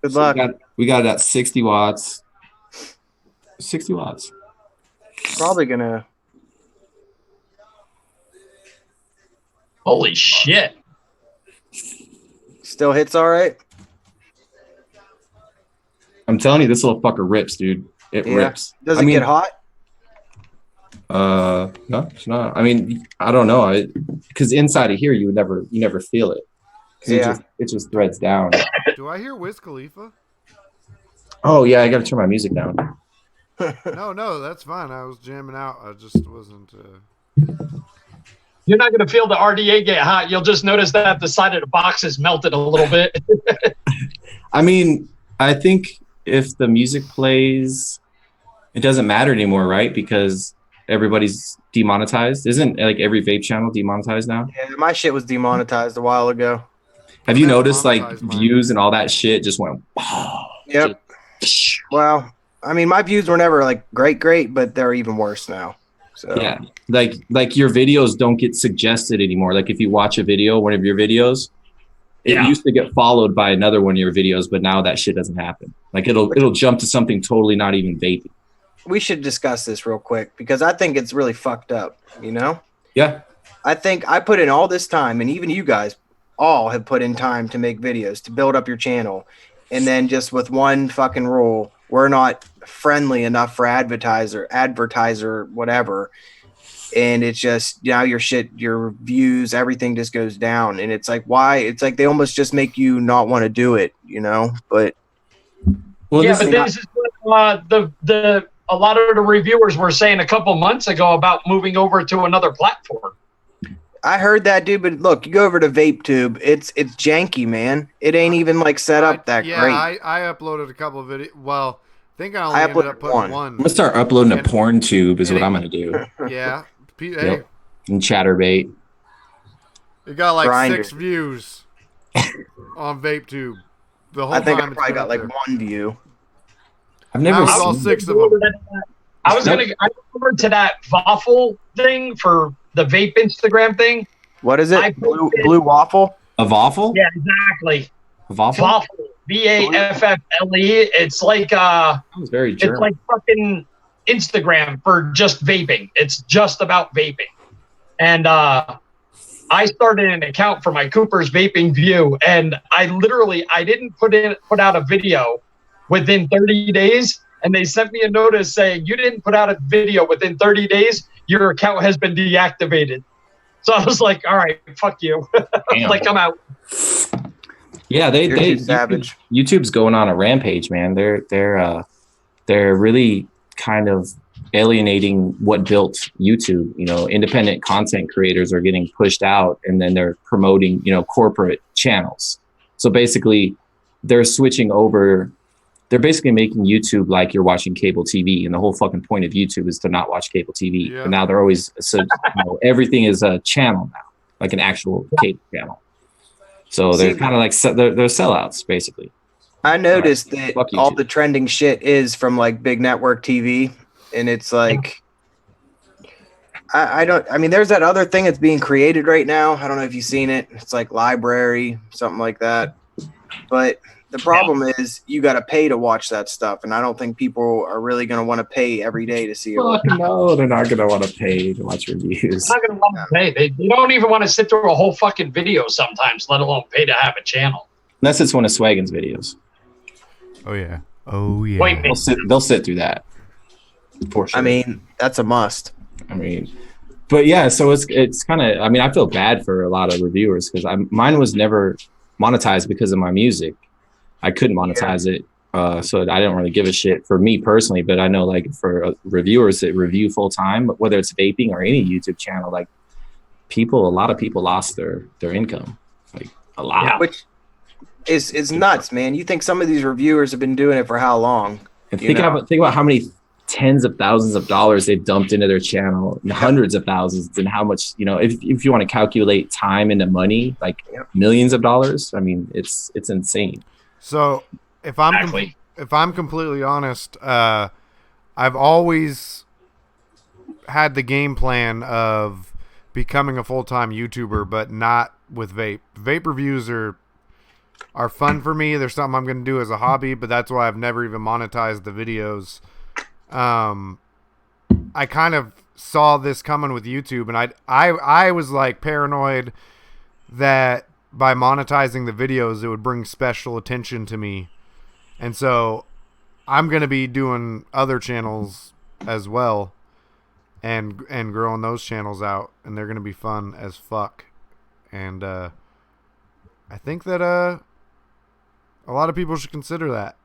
Good So luck. we got it at 60 watts. 60 watts. Probably gonna. Holy shit. Still hits all right. I'm telling you, this little fucker rips, dude. It rips. Does it get hot? No, it's not. I mean, I don't know. Because inside of here, you never feel it. Because it just threads down. Do I hear Wiz Khalifa? Oh yeah, I gotta turn my music down. No, that's fine. I was jamming out. I just wasn't. You're not going to feel the RDA get hot. You'll just notice that the side of the box is melted a little bit. I mean, I think if the music plays, it doesn't matter anymore, right? Because everybody's demonetized. Isn't like every vape channel demonetized now? Yeah, my shit was demonetized a while ago. Have you noticed like views and all that shit just went? Yep. Well, I mean, my views were never like great, but they're even worse now. So yeah, like your videos don't get suggested anymore. Like if you watch a video, one of your videos, it used to get followed by another one of your videos, but now that shit doesn't happen. Like it'll jump to something totally not even vaping. We should discuss this real quick because I think it's really fucked up, you know? Yeah. I think I put in all this time, and even you guys all have put in time to make videos, to build up your channel. And then just with one fucking rule, we're not friendly enough for advertiser, whatever. And it's just now your views, everything just goes down. And it's like, why? It's like they almost just make you not want to do it, you know? But this is what a lot of the reviewers were saying a couple months ago about moving over to another platform. I heard that, dude, but look, you go over to VapeTube, it's janky, man. It ain't even like set up that great. Yeah, I uploaded a couple of videos. Well, I think I only ended up putting one. I'm gonna start uploading a porn tube is what I'm gonna do. Yeah. Hey, yep. And Chatterbait. It got like 6 views on VapeTube. The whole I think time I probably got like 1 view. I've never seen all 6 of them. I remember to that Waffle thing for the vape Instagram thing. What is it? Blue waffle? A waffle? Yeah, exactly. A waffle? Waffle. VAFFLE. It's like was very German. It's like fucking Instagram for just vaping. It's just about vaping. And I started an account for my Cooper's Vaping View, and I didn't put out a video within 30 days, and they sent me a notice saying, you didn't put out a video within 30 days, your account has been deactivated. So I was like, all right, fuck you. Like, I'm out. Yeah, they savage. YouTube's going on a rampage, man. They're really kind of alienating what built YouTube. You know, independent content creators are getting pushed out, and then they're promoting, corporate channels. So basically, they're switching over. They're basically making YouTube like you're watching cable TV, and the whole fucking point of YouTube is to not watch cable TV. Yeah. And now they're always everything is a channel now, like an actual cable channel. So they're kind of like they're sellouts, basically. I noticed that all the trending shit is from like big network TV, and it's like I mean, there's that other thing that's being created right now. I don't know if you've seen it. It's like Library, something like that. But the problem is you got to pay to watch that stuff, and I don't think people are really going to want to pay every day to see it. No, they're not going to want to pay to watch reviews. They're not going to want to pay. They don't even want to sit through a whole fucking video sometimes, let alone pay to have a channel. Unless it's one of Swaggins' videos. Oh yeah. Wait, they'll sit through that. For sure. I mean, that's a must. I mean, but yeah, so it's kind of. I mean, I feel bad for a lot of reviewers because mine was never monetized because of my music. I couldn't monetize it, so I don't really give a shit for me personally. But I know, like, for reviewers that review full time, whether it's vaping or any YouTube channel, like a lot of people lost their income, like a lot. Yeah. Which is nuts, man. You think some of these reviewers have been doing it for how long? And think about how many tens of thousands of dollars they've dumped into their channel, and hundreds of thousands, and how much, if you want to calculate time into money, like millions of dollars. I mean, it's insane. So if I'm completely honest, I've always had the game plan of becoming a full-time YouTuber, but not with vape. Vape reviews are fun for me. They're something I'm going to do as a hobby, but that's why I've never even monetized the videos. I kind of saw this coming with YouTube, and I was like paranoid that by monetizing the videos, it would bring special attention to me. And so I'm gonna be doing other channels as well, and growing those channels out, and they're gonna be fun as fuck. And I think that a lot of people should consider that.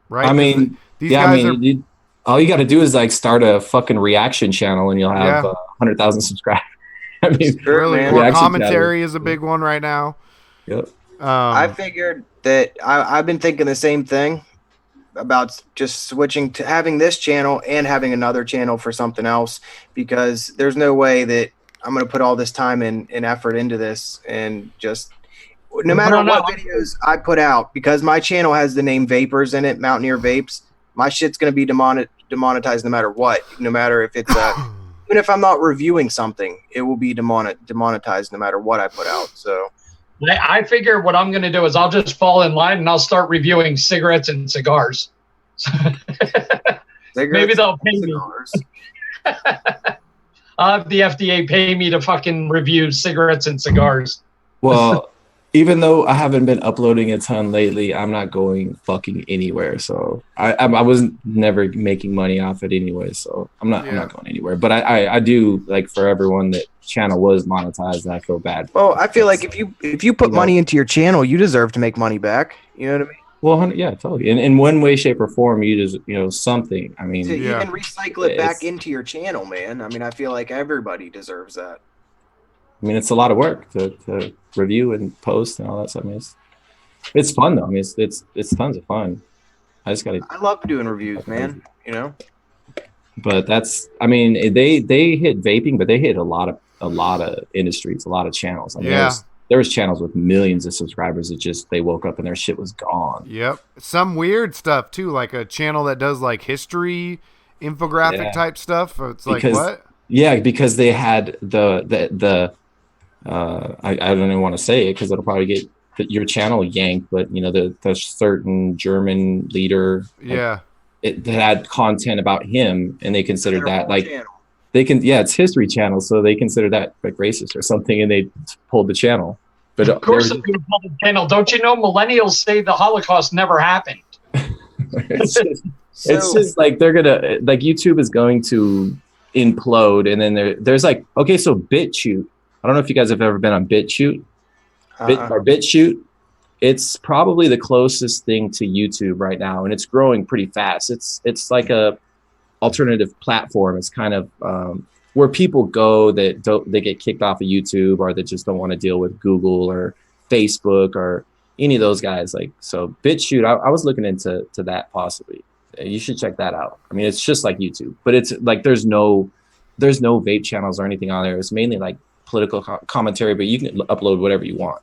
Right? I mean, these yeah, guys I mean, all you got to do is like start a fucking reaction channel, and you'll have 100,000 subscribers. I mean, Sure, really, man. or commentary is a big one right now. Yep. I figured that I've been thinking the same thing about just switching to having this channel and having another channel for something else, because there's no way that I'm going to put all this time and effort into this and just no matter what videos I put out, because my channel has the name Vapors in it, Mountaineer Vapes, my shit's going to be demonetized no matter what. No matter if it's even if I'm not reviewing something, it will be demonetized no matter what I put out. So I figure what I'm going to do is I'll just fall in line and I'll start reviewing cigarettes and cigars. Maybe they'll pay me. I'll have the FDA pay me to fucking review cigarettes and cigars. Well, even though I haven't been uploading a ton lately, I'm not going fucking anywhere. So I was never making money off it anyway. So I'm not going anywhere. But I do, like, for everyone that channel was monetized, and I feel bad. Well, I feel like if you put money into your channel, you deserve to make money back. You know what I mean? Well, yeah, totally. In one way, shape, or form, you just something. I mean, you can recycle it back into your channel, man. I mean, I feel like everybody deserves that. I mean, it's a lot of work to review and post and all that stuff. I mean, it's fun though. I mean, it's tons of fun. I just gotta. I love doing reviews, man. You know. But that's. I mean, they hit vaping, but they hit a lot of industries, a lot of channels. I mean, there was channels with millions of subscribers that just they woke up and their shit was gone. Yep, some weird stuff too, like a channel that does like history, infographic type stuff. It's like what? Yeah, because they had the I don't even want to say it because it'll probably get your channel yanked, but the certain German leader, it had content about him, and they considered that like channel. It's history channel, so they consider that like racist or something, and they pulled the channel. But of course, they're going to pull the channel. Don't you know millennials say the Holocaust never happened? it's just like they're gonna like YouTube is going to implode, and then there's like so BitChute. I don't know if you guys have ever been on BitChute. BitChute. It's probably the closest thing to YouTube right now, and it's growing pretty fast. It's like a alternative platform. It's kind of where people go that they get kicked off of YouTube, or that just don't want to deal with Google or Facebook or any of those guys. Like, so BitChute, I was looking into that possibly. You should check that out. I mean, it's just like YouTube, but it's like there's no vape channels or anything on there. It's mainly like political commentary, but you can upload whatever you want.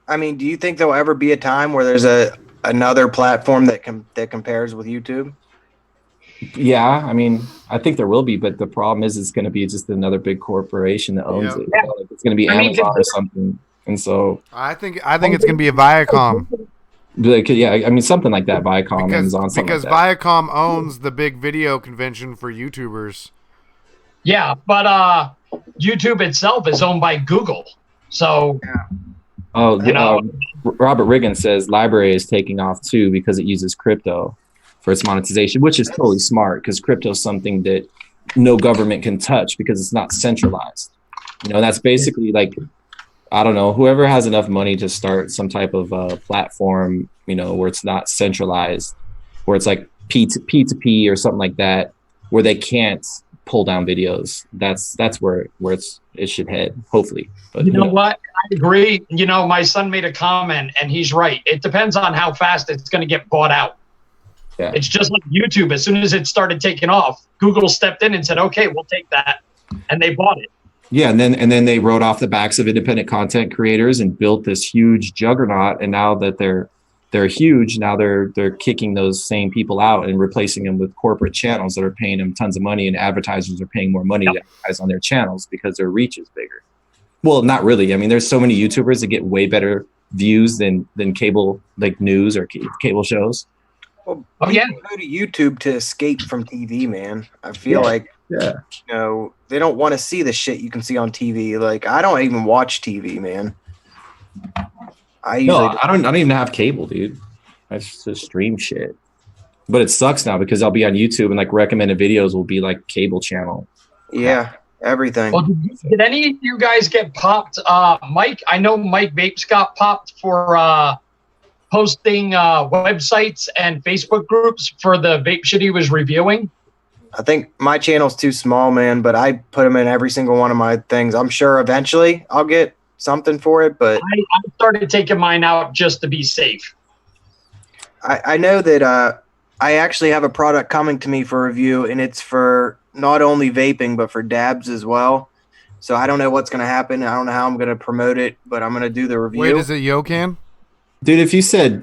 I mean, do you think there'll ever be a time where there's another platform that compares with YouTube? Yeah, I mean, I think there will be, but the problem is it's going to be just another big corporation that owns it. Yeah. Like it's going to be Amazon or something, and so I think it's going to be a Viacom. Like, yeah, I mean something like that. Viacom, Amazon, something because like that. Viacom owns the big video convention for YouTubers. Yeah, but YouTube itself is owned by Google, so. Oh, Robert Riggin says library is taking off too because it uses crypto for its monetization, which is totally smart because crypto is something that no government can touch because it's not centralized. That's basically like, I don't know, whoever has enough money to start some type of platform, where it's not centralized, where it's like P2P or something like that, where they can't pull down videos. That's where it should head, hopefully. But you know what? I agree. My son made a comment and he's right. It depends on how fast it's going to get bought out. Yeah. It's just like YouTube. As soon as it started taking off, Google stepped in and said, okay, we'll take that. And they bought it. Yeah, and then they rode off the backs of independent content creators and built this huge juggernaut. And now that they're huge, now they're kicking those same people out and replacing them with corporate channels that are paying them tons of money, and advertisers are paying more money to advertise on their channels because their reach is bigger. Well, not really. I mean, there's so many YouTubers that get way better views than cable, like news or cable shows. Well, people go to YouTube to escape from TV, man. I feel like they don't want to see the shit you can see on TV. Like, I don't even watch TV, man. I don't even have cable, dude. I just stream shit. But it sucks now because I'll be on YouTube and like recommended videos will be like cable channel. Yeah, everything. Well, did any of you guys get popped? Mike, I know Mike Vapes got popped for posting websites and Facebook groups for the vape shit he was reviewing. I think my channel's too small, man, but I put them in every single one of my things. I'm sure eventually I'll get something for it, but I started taking mine out just to be safe. I know that I actually have a product coming to me for review, and it's for not only vaping, but for dabs as well. So I don't know what's going to happen. I don't know how I'm going to promote it, but I'm going to do the review. Wait, is it Yocan? Dude, if you said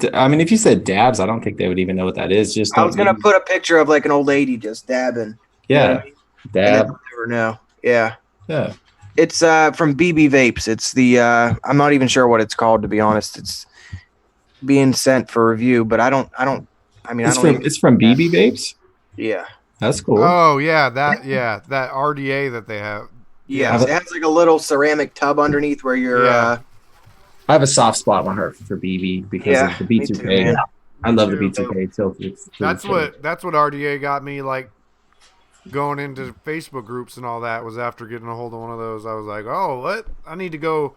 dabs, I don't think they would even know what that is. Just I was going to put a picture of like an old lady just dabbing. Yeah. You know what I mean? Dab. You'll never know. Yeah. Yeah. It's from BB Vapes. It's the I'm not even sure what it's called, to be honest. It's being sent for review, but I don't It's from BB Vapes? Yeah. That's cool. Oh that RDA that they have. Yeah, it has like a little ceramic tub underneath where you're I have a soft spot in my heart for BB because of the me too, B2K. man. I love the Me B2K tilted. That's what RDA got me like going into Facebook groups and all that, was after getting a hold of one of those. I was like, oh, what? I need to go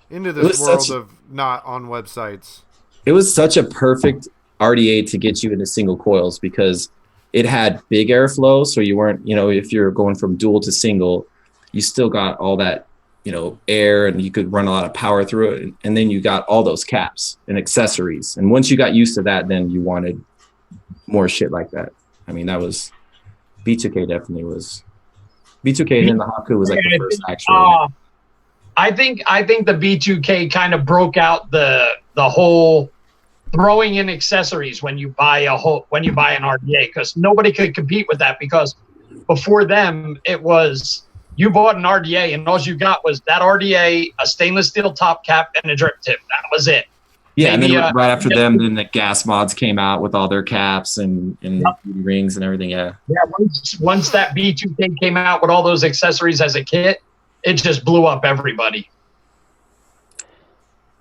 into this world of not on websites. It was such a perfect RDA to get you into single coils because it had big airflow. So you weren't, if you're going from dual to single, you still got all that, air, and you could run a lot of power through it. And then you got all those caps and accessories. And once you got used to that, then you wanted more shit like that. I mean, that was B2K definitely was B2K, and then the Haku was like the first actual. I think the B2K kind of broke out the whole throwing in accessories when you buy an RDA, because nobody could compete with that, because before them it was you bought an RDA and all you got was that RDA, a stainless steel top cap, and a drip tip. That was it. Yeah, Maybe, and then right after them, then the gas mods came out with all their caps and rings and everything. Yeah. Yeah. Once that B2K came out with all those accessories as a kit, it just blew up everybody.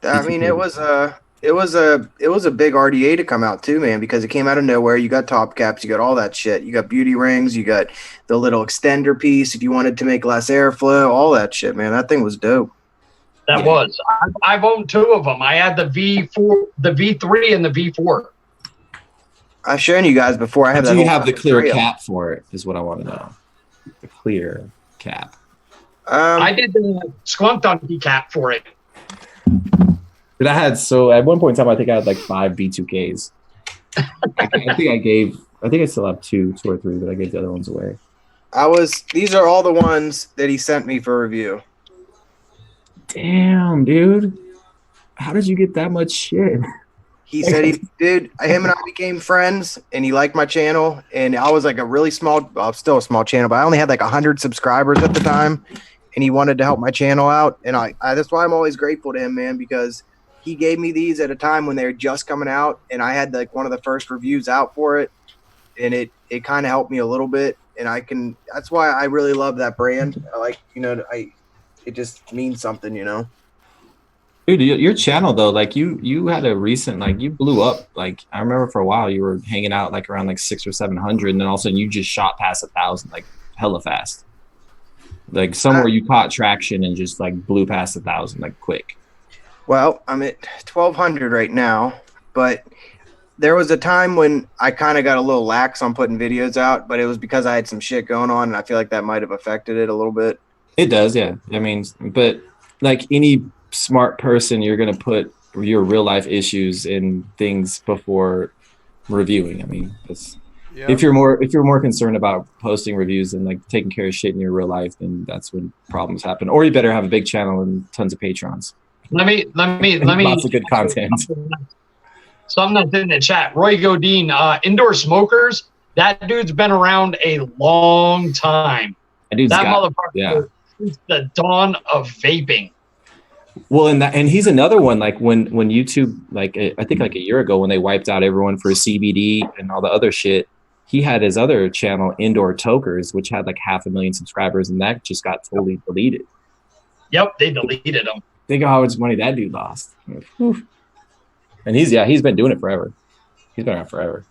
I mean, it was a big RDA to come out too, man, because it came out of nowhere. You got top caps, you got all that shit. You got beauty rings, you got the little extender piece if you wanted to make less airflow, all that shit, man. That thing was dope. That was. I've owned two of them. I had the V4, the V3, and the V4. I've shown you guys before. I have that. Do you have the clear cap for it? Is what I want to know. The clear cap. I did the Skunk Donkey cap for it. But at one point in time, I think I had like 5 B2Ks. I think I still have two or three, but I gave the other ones away. These are all the ones that he sent me for review. Damn, dude. How did you get that much shit? He said him and I became friends, and he liked my channel, and I was like still a small channel, but I only had like 100 subscribers at the time, and he wanted to help my channel out, and I that's why I'm always grateful to him, man, because he gave me these at a time when they were just coming out, and I had like one of the first reviews out for it, and it kind of helped me a little bit, and that's why I really love that brand. I like, it just means something, Dude, your channel though, like you had a recent, like you blew up. Like I remember for a while you were hanging out like around like 600 or 700, and then all of a sudden you just shot past 1,000 like hella fast. Like somewhere you caught traction and just like blew past 1,000 like quick. Well, I'm at 1,200 right now, but there was a time when I kind of got a little lax on putting videos out, but it was because I had some shit going on, and I feel like that might have affected it a little bit. It does, yeah. I mean, but like any smart person, you're gonna put your real life issues and things before reviewing. I mean, if you're more concerned about posting reviews and like taking care of shit in your real life, then that's when problems happen. Or you better have a big channel and tons of patrons. Let me lots of good content. Something that's in the chat. Roy Godin, indoor smokers. That dude's been around a long time. That motherfucker since the dawn of vaping. Well, and he's another one. Like when YouTube, like I think like a year ago when they wiped out everyone for CBD and all the other shit, he had his other channel, Indoor Tokers, which had like 500,000 subscribers, and that just got totally deleted. Yep, they deleted him. Think of how much money that dude lost. And he's been doing it forever. He's been around forever.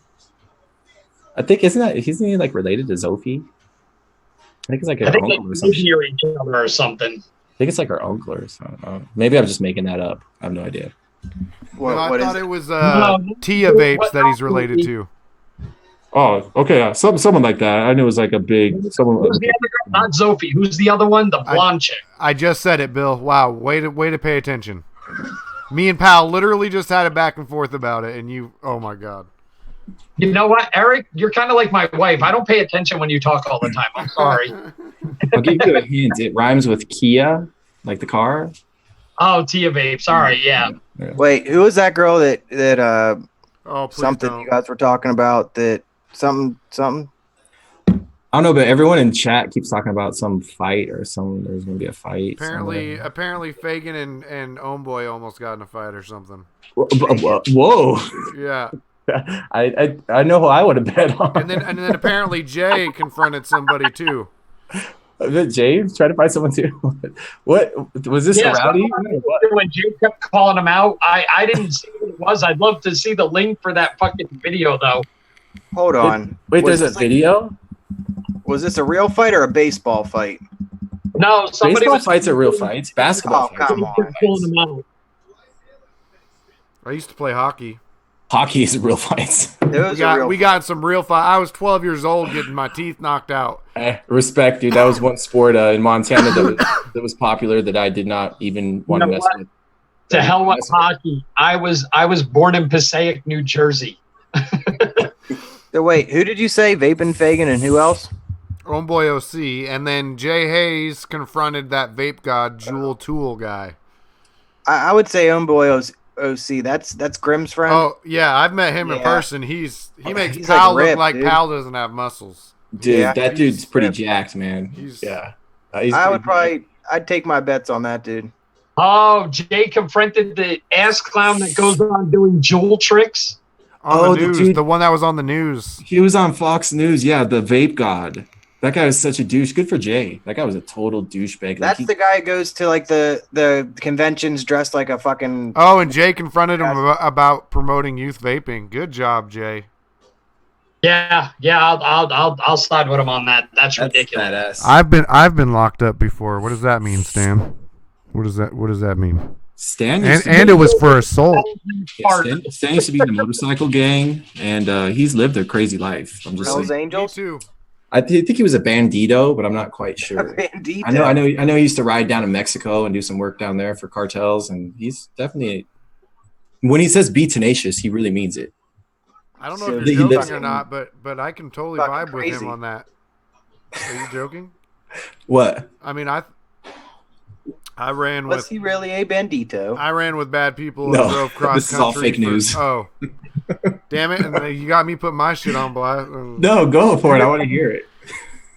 I think isn't he like related to Zophie? I think it's like I her think they uncle or some shit. near each other or something. I think it's like her uncle or something. Maybe I'm just making that up. I have no idea. What, No, I what is thought it? it was No, Tia Vapes what that he's else related would to. Oh, okay, someone like that. I knew it was like a big someone. Who's the other girl? Not Sophie. Who's the other one? The blonde chick. I just said it, Bill. Wow, way to pay attention. Me and Pal literally just had a back and forth about it, and you, oh my god. You know what, Eric? You're kind of like my wife. I don't pay attention when you talk all the time. I'm sorry. I'll give you a hint. It rhymes with Kia, like the car. Oh, Tia Vape. Sorry, yeah. Wait, who was that girl that Oh, please something don't. you guys were talking about that something? I don't know, but everyone in chat keeps talking about some fight or some. There's gonna be a fight. Apparently, Fagin and Homeboy almost got in a fight or something. Whoa! Yeah, I know who I would have bet on. and then apparently Jay confronted somebody too. James trying to find someone too. What was this? Yeah, a rowdy? when Jay kept calling him out, I didn't see what it was. I'd love to see the link for that fucking video, though. Hold on. Wait, Was there's a this video. Was this a real fight or a baseball fight? No, somebody Baseball was fights are real fights. Basketball Oh, fights. come are on. real fights. pulling him out. I used to play hockey. Hockey is real fights. We got some real fight. I was 12 years old getting my teeth knocked out. Respect, dude. That was one sport in Montana that was popular that I did not even want to mess with. To hell with hockey. I was born in Passaic, New Jersey. Wait, who did you say? Vaping Fagin and who else? Homeboy OC, and then Jay Hayes confronted that vape god Jewel Tool guy. I would say Homeboy OC. That's Grimm's friend. Oh yeah, I've met him in Yeah. person. He makes He's Pal like look ripped, like dude. Pal doesn't have muscles. Dude, Yeah, that dude's pretty ripped. jacked, man. He's I'd take my bets on that dude. Oh, Jay confronted the ass clown that goes on doing jewel tricks. on the the news, dude- the one that was on the news. He was on Fox News. Yeah, the vape god. That guy was such a douche. Good for Jay. That guy was a total douchebag. That's the guy who goes to like the conventions dressed like a fucking. Oh, and Jay confronted him about promoting youth vaping. Good job, Jay. Yeah, I'll side with him on that. That's ridiculous. badass. I've been locked up before. What does that mean, Stan? What does that mean? Stan used to be- And it was for assault. Stan used to be in the motorcycle gang, and he's lived a crazy life. I'm just Hell's saying. Me Angels. too. I think he was a bandito, but I'm not quite sure. Bandito. I know. He used to ride down to Mexico and do some work down there for cartels, and he's definitely. When he says "be tenacious," he really means it. I don't know So if he you're lives joking or in- not, but I can totally Fucking vibe with crazy. him on that. Are you joking? What? I mean, I ran Was with he really a bandito? I ran with bad people No, and drove cross this is all country fake news. Oh, damn it! And then you got me putting my shit on blast. No, go for it. I want to hear it.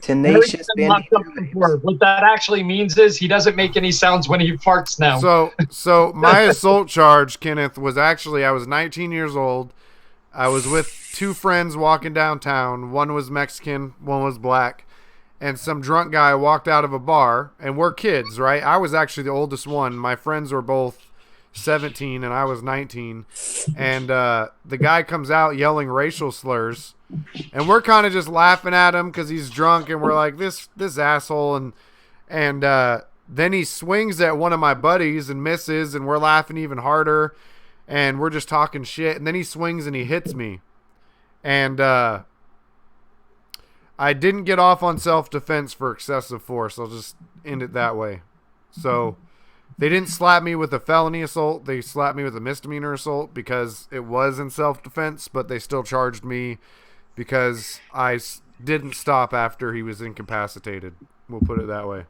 Tenacious Locked up bandito. before. What that actually means is he doesn't make any sounds when he farts now. So my assault charge, Kenneth, was actually I was 19 years old. I was with two friends walking downtown. One was Mexican, one was black. And some drunk guy walked out of a bar, and we're kids, right? I was actually the oldest one. My friends were both 17, and I was 19. And the guy comes out yelling racial slurs, and we're kind of just laughing at him because he's drunk, and we're like, this asshole. And then he swings at one of my buddies and misses, and we're laughing even harder, and we're just talking shit. And then he swings and he hits me, and I didn't get off on self-defense for excessive force. I'll just end it that way. So they didn't slap me with a felony assault. They slapped me with a misdemeanor assault because it was in self-defense, but they still charged me because I didn't stop after he was incapacitated. We'll put it that way.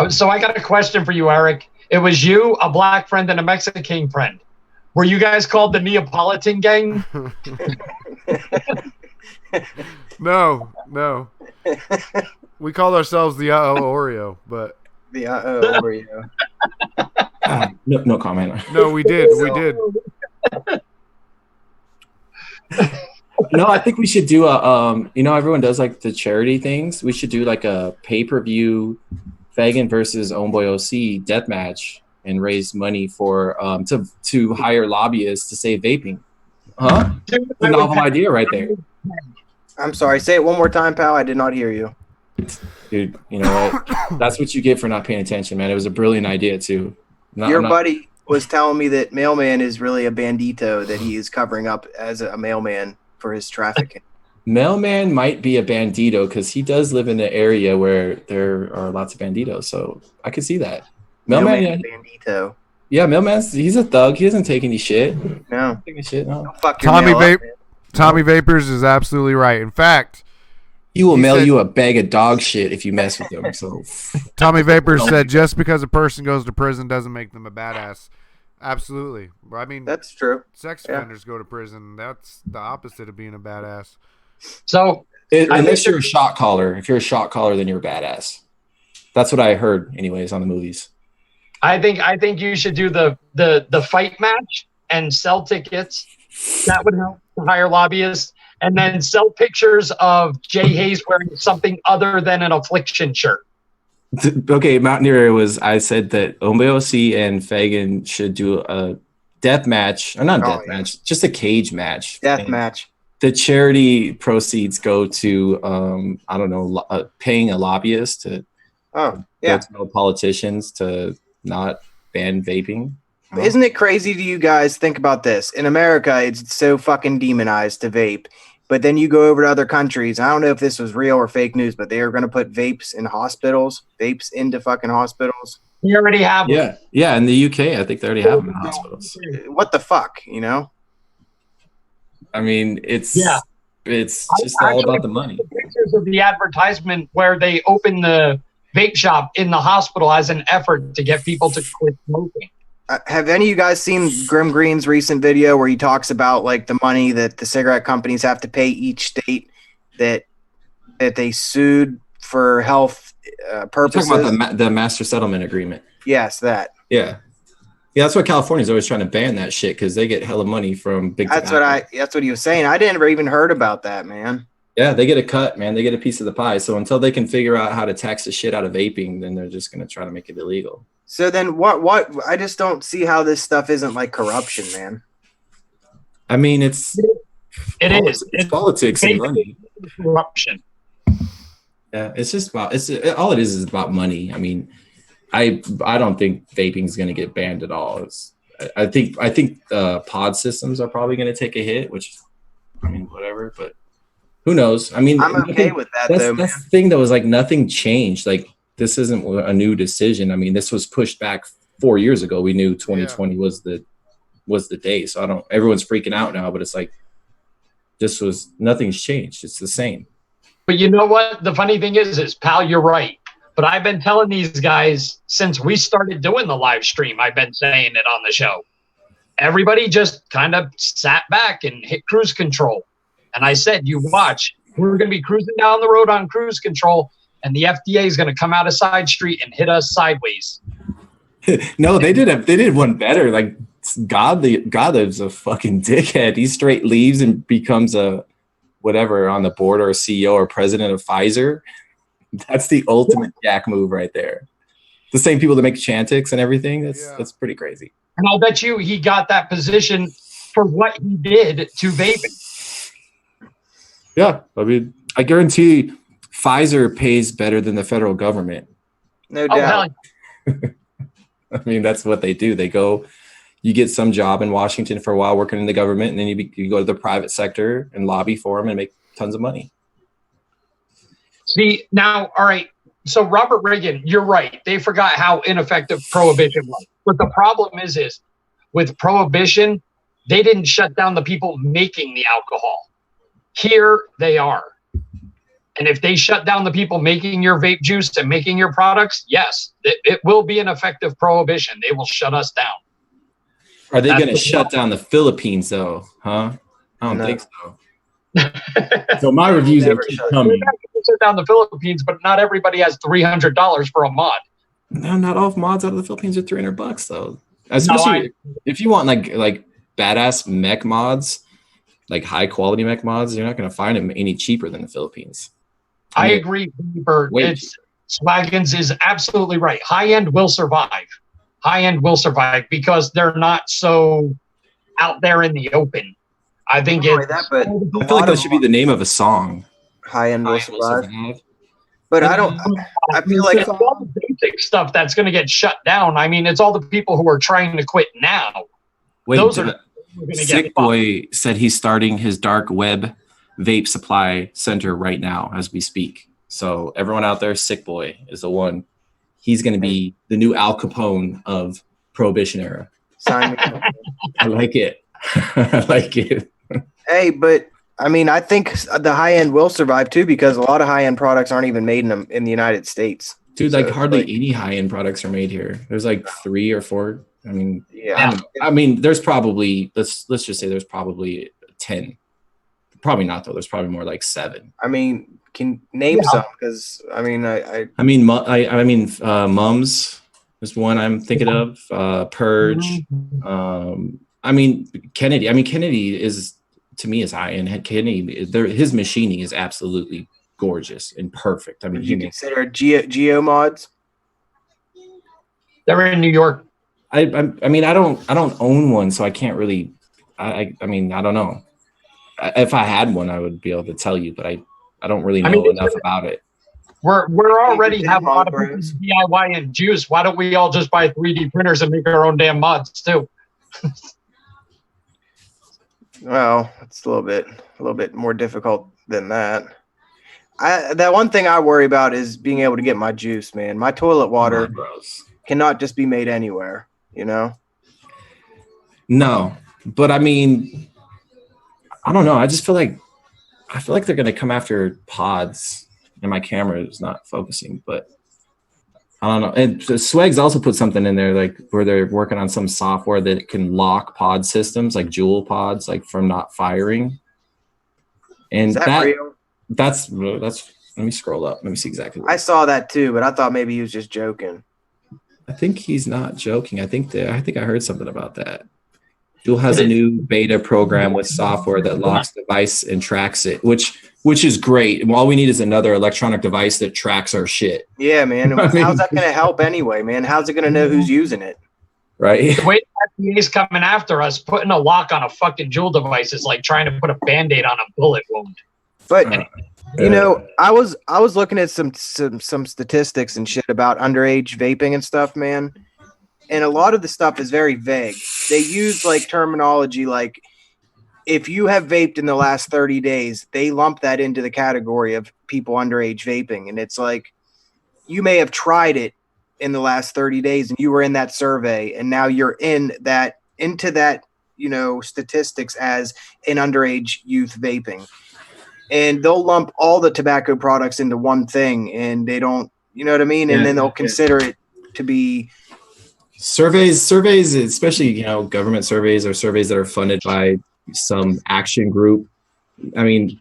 So I got a question for you, Eric. It was you, a black friend, and a Mexican friend. Were you guys called the Neapolitan gang? No. We called ourselves the Oreo, but The Oreo. No comment. no, we did. We did. No, I think we should do a everyone does like the charity things. We should do like a pay-per-view Fagin versus Homeboy OC death match and raise money for to hire lobbyists to save vaping. Huh? Dude, A novel idea right there. I'm sorry. Say it one more time, pal. I did not hear you. Dude, you know what? That's what you get for not paying attention, man. It was a brilliant idea too. Your buddy was telling me that mailman is really a bandito, that he is covering up as a mailman for his trafficking. Mailman might be a bandito because he does live in an area where there are lots of banditos. So I could see that. Mailman, yeah, bandito. yeah, he's a thug. He doesn't take any shit. No. Take any shit, no. Don't fuck your Tommy mail up, man. Tommy Vapors is absolutely right. In fact, He will He mail said- you a bag of dog shit if you mess with him. So Tommy Vapors said just because a person goes to prison doesn't make them a badass. Absolutely. I mean, That's true. sex yeah. offenders go to prison. That's the opposite of being a badass. So unless you're a shot caller, if you're a shot caller, then you're a badass. That's what I heard, anyways, on the movies. I think you should do the fight match and sell tickets. That would help to hire lobbyists, and then sell pictures of Jay Hayes wearing something other than an Affliction shirt. Okay, Mountaineer I said that OMBOC and Fagan should do a death match, or not a death match, just a cage match. Death And match. the charity proceeds go to I don't know, paying a lobbyist to Oh, yeah. tell politicians to not ban vaping. Isn't it crazy to you guys? Think about this. In America, it's so fucking demonized to vape. But then you go over to other countries. I don't know if this was real or fake news, but they are going to put vapes in hospitals, vapes into fucking hospitals. You already have them. Yeah, in the UK, I think they already have them in hospitals. What the fuck, you know? I mean, it's Yeah. just all about the money. Pictures of the advertisement where they open the vape shop in the hospital as an effort to get people to quit smoking. Have any of you guys seen Grim Green's recent video where he talks about like the money that the cigarette companies have to pay each state that they sued for health purposes? Talking about the master settlement agreement. Yes, that. Yeah, that's why California's always trying to ban that shit because they get hella money from big. That's tobacco. what he was saying. I never even heard about that, man. Yeah, they get a cut, man. They get a piece of the pie. So until they can figure out how to tax the shit out of vaping, then they're just gonna try to make it illegal. So then what I just don't see how this stuff isn't like corruption, man. I mean, it's It's politics and money. corruption. Yeah, it's just about all it is about money. I mean, I don't think vaping is going to get banned at all. I think pod systems are probably going to take a hit, which I mean, whatever. But who knows? I mean, I'm okay with that though. That's the thing, though, is like nothing changed. Like this isn't a new decision. I mean, this was pushed back 4 years ago. We knew 2020 was the day. So everyone's freaking out now, but it's like nothing's changed. It's the same. But you know what? The funny thing is, pal, you're right. But I've been telling these guys since we started doing the live stream, I've been saying it on the show. Everybody just kind of sat back and hit cruise control. And I said, you watch, we're going to be cruising down the road on cruise control, and the FDA is going to come out a side street and hit us sideways. No, they did one better. Like God is a fucking dickhead. He straight leaves and becomes a whatever on the board or a CEO or president of Pfizer. That's the ultimate jack move right there. The same people that make Chantix and everything. That's pretty crazy. And I'll bet you he got that position for what he did to vaping. Yeah, I mean, I guarantee Pfizer pays better than the federal government. No Oh, doubt. hell, I mean, that's what they do. They go, you get some job in Washington for a while working in the government, and then you go to the private sector and lobby for them and make tons of money. see, now, all right. So Robert Reagan, you're right. They forgot how ineffective prohibition was. But the problem is with prohibition, they didn't shut down the people making the alcohol. Here they are. And if they shut down the people making your vape juice and making your products, yes, it will be an effective prohibition. They will shut us down. Are they That's going to the shut down the Philippines, though? Huh? I don't No. think so. So my reviews Never are keep shut They're coming. not gonna shut down the Philippines, but not everybody has $300 for a mod. No, not all mods out of the Philippines are $300 though. Especially if you want like badass mech mods, like high quality mech mods, you're not going to find them any cheaper than the Philippines. I agree, Bert. Wait. Swaggins is absolutely right. High end will survive. High end will survive because they're not so out there in the open. I think Not only it's that, but I a feel like lot that of should be the name of a song. high end will High Will survive. Survive. But I don't. I feel like it's all the basic stuff that's going to get shut down. I mean, it's all the people who are trying to quit now. Wait, Those are going to Sick get Boy said he's starting his dark web vape supply center right now as we speak. So everyone out there, Sick Boy is the one. He's going to be the new Al Capone of Prohibition era. sign me up. I like it. I like it. Hey, but I mean, I think the high end will survive too because a lot of high end products aren't even made in the United States. Dude, So like it's hardly like- any high-end products are made here. There's like 3 or 4. I mean, Yeah. I mean, there's probably let's just say there's probably 10. Probably not though. There's probably more like 7. I mean, can name some because I mean, I I mean, Mums is one I'm thinking of. Purge. I mean, Kennedy. I mean, Kennedy is to me is high-end. Kennedy, his machining is absolutely gorgeous and perfect. I mean, would you consider geo mods? They're in New York. I mean, I don't own one, so I can't really. I mean, I don't know. If I had one, I would be able to tell you, but I don't really know enough about it. We're already Hey, have a lot of bros. people DIY and juice. Why don't we all just buy 3D printers and make our own damn mods too? Well, it's a little bit more difficult than that. That one thing I worry about is being able to get my juice, man. My toilet water cannot just be made anywhere, you know? No, but I mean, I don't know. I feel like they're gonna come after pods, and my camera is not focusing. But I don't know. And Swag's also put something in there, like where they're working on some software that can lock pod systems, like Juul pods, like from not firing. And Is that real? That's. Let me scroll up. Let me see exactly. I saw that too, but I thought maybe he was just joking. I think he's not joking. I think I heard something about that. Juul has a new beta program with software that locks the device and tracks it, which is great. And all we need is another electronic device that tracks our shit. Yeah, man. I mean- How's that going to help anyway, man? How's it going to know who's using it? Right? The way the FDA's coming after us, putting a lock on a fucking Juul device is like trying to put a Band-Aid on a bullet wound. But you know, I was looking at some statistics and shit about underage vaping and stuff, man. And a lot of the stuff is very vague. They use like terminology like if you have vaped in the last 30 days, they lump that into the category of people underage vaping. And it's like you may have tried it in the last 30 days and you were in that survey and now you're into that, you know, statistics as an underage youth vaping. And they'll lump all the tobacco products into one thing and they don't, you know what I mean? And then they'll consider it to be surveys, especially, you know, government surveys or surveys that are funded by some action group. I mean,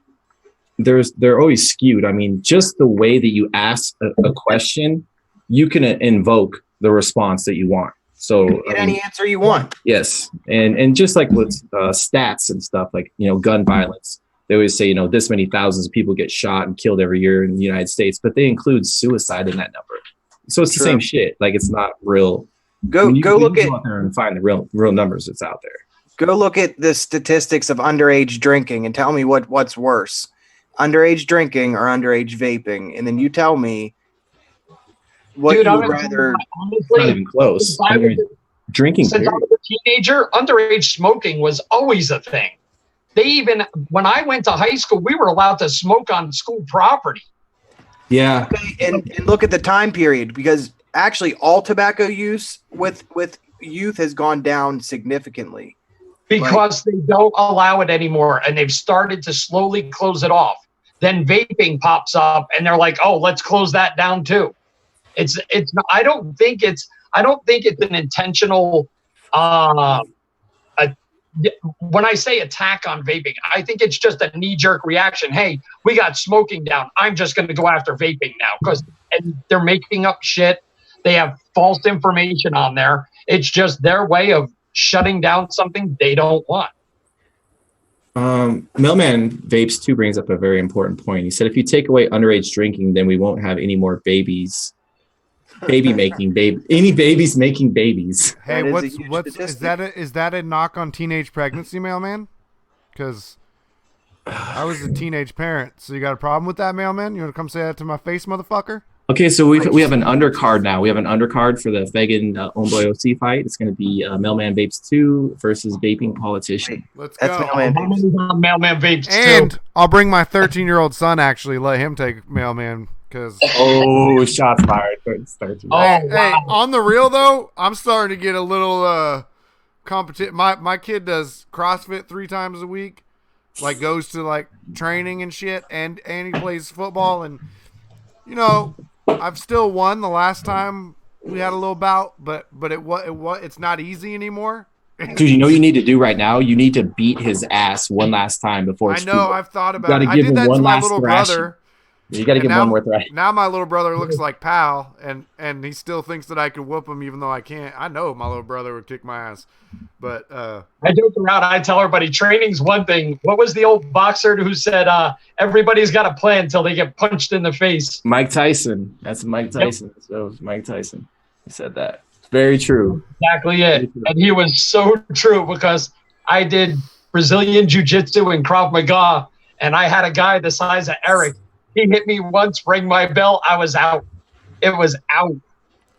they're always skewed. I mean, just the way that you ask a question, you can invoke the response that you want. So get any answer you want. Yes. And just like with stats and stuff, like, you know, gun violence, they always say, you know, this many thousands of people get shot and killed every year in the United States, but they include suicide in that number. So it's the same shit. Like, it's not real. Go look at out there and find the real numbers that's out there. Go look at the statistics of underage drinking and tell me what's worse, underage drinking or underage vaping, and then you tell me what Dude, you would rather. honestly, Not even close. I mean, drinking. since I was a teenager, underage smoking was always a thing. They even, when I went to high school, we were allowed to smoke on school property. Yeah. Okay, and look at the time period because actually all tobacco use with youth has gone down significantly. Because they don't allow it anymore and they've started to slowly close it off. Then vaping pops up and they're like, oh, let's close that down too. It's I don't think it's an intentional when I say attack on vaping, I think it's just a knee-jerk reaction. Hey, we got smoking down. I'm just going to go after vaping now and they're making up shit. They have false information on there. It's just their way of shutting down something they don't want. Mailman Vapes too brings up a very important point. He said, if you take away underage drinking, then we won't have any more babies. Any babies making babies. Hey, That is a what's huge is statistic. that a knock on teenage pregnancy, Mailman? because I was a teenage parent. So you got a problem with that, mailman? You want to come say that to my face, motherfucker? Okay, so we have an undercard now. We have an undercard for the Fagan Homeboy OC fight. It's going to be Mailman Vapes 2 versus Vaping Politician. Let's That's go. Mailman Vapes. Mailman Vapes And too. I'll bring my 13-year-old son, actually, let him take mailman, because Oh, shots fired. Oh, hey, wow. on the real though, I'm starting to get a little competition. My kid does CrossFit 3 times a week, like goes to like training and shit, and he plays football, and you know, I've still won the last time we had a little bout, but it's not easy anymore. Dude, you know what you need to do right now? You need to beat his ass one last time before it's I know. too late. I've thought You about gotta it. I give did him that one to my last little thrashing. brother. You got to And give him one more threat. Now my little brother looks like Pal, and he still thinks that I could whoop him even though I can't. I know my little brother would kick my ass, but I joke around. I tell everybody training's one thing. What was the old boxer who said everybody's got a plan until they get punched in the face? Mike Tyson. That's Mike Tyson. Yep. So it was Mike Tyson. He said that. Very true. Exactly it. And he was so true because I did Brazilian Jiu-Jitsu and Krav Maga, and I had a guy the size of Eric. He hit me once, rang my bell. I was out. It was out.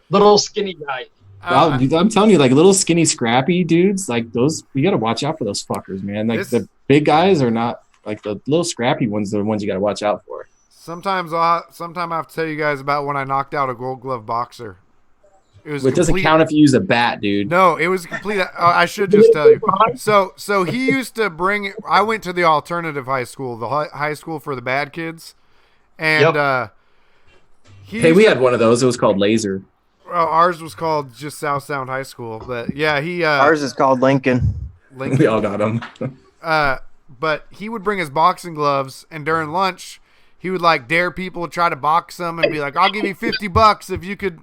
Little skinny guy. Wow, dude, I'm telling you, like little skinny scrappy dudes, like those, you got to watch out for those fuckers, man. Like the big guys are not, like the little scrappy ones are the ones you got to watch out for. Sometimes I have to tell you guys about when I knocked out a Gold Glove boxer. It doesn't count if you use a bat, dude. No, it was complete. I should just tell you. So he used to bring. I went to the alternative high school, the high school for the bad kids, and we had one of those. It was called Laser. Well, ours was called just South Sound High School, but yeah, ours is called Lincoln. We all got them. But he would bring his boxing gloves, and during lunch, he would like dare people to try to box him and be like, "I'll give you $50 if you could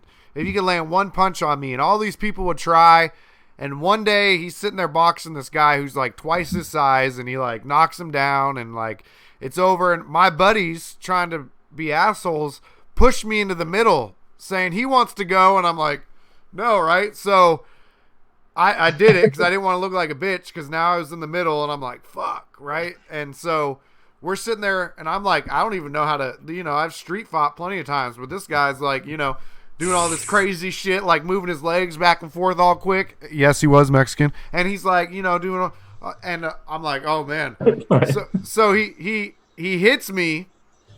land one punch on me." And all these people would try. And one day he's sitting there boxing this guy who's like twice his size, and he like knocks him down, and like it's over. And my buddies, trying to be assholes, push me into the middle, saying he wants to go, and I'm like, no, right? So I did it because I didn't want to look like a bitch, because now I was in the middle, and I'm like, fuck, right? And so we're sitting there, and I'm like, I don't even know how to, I've street fought plenty of times, but this guy's like, doing all this crazy shit, like moving his legs back and forth all quick. Yes, he was Mexican. And he's like, doing and I'm like, oh, man. So he hits me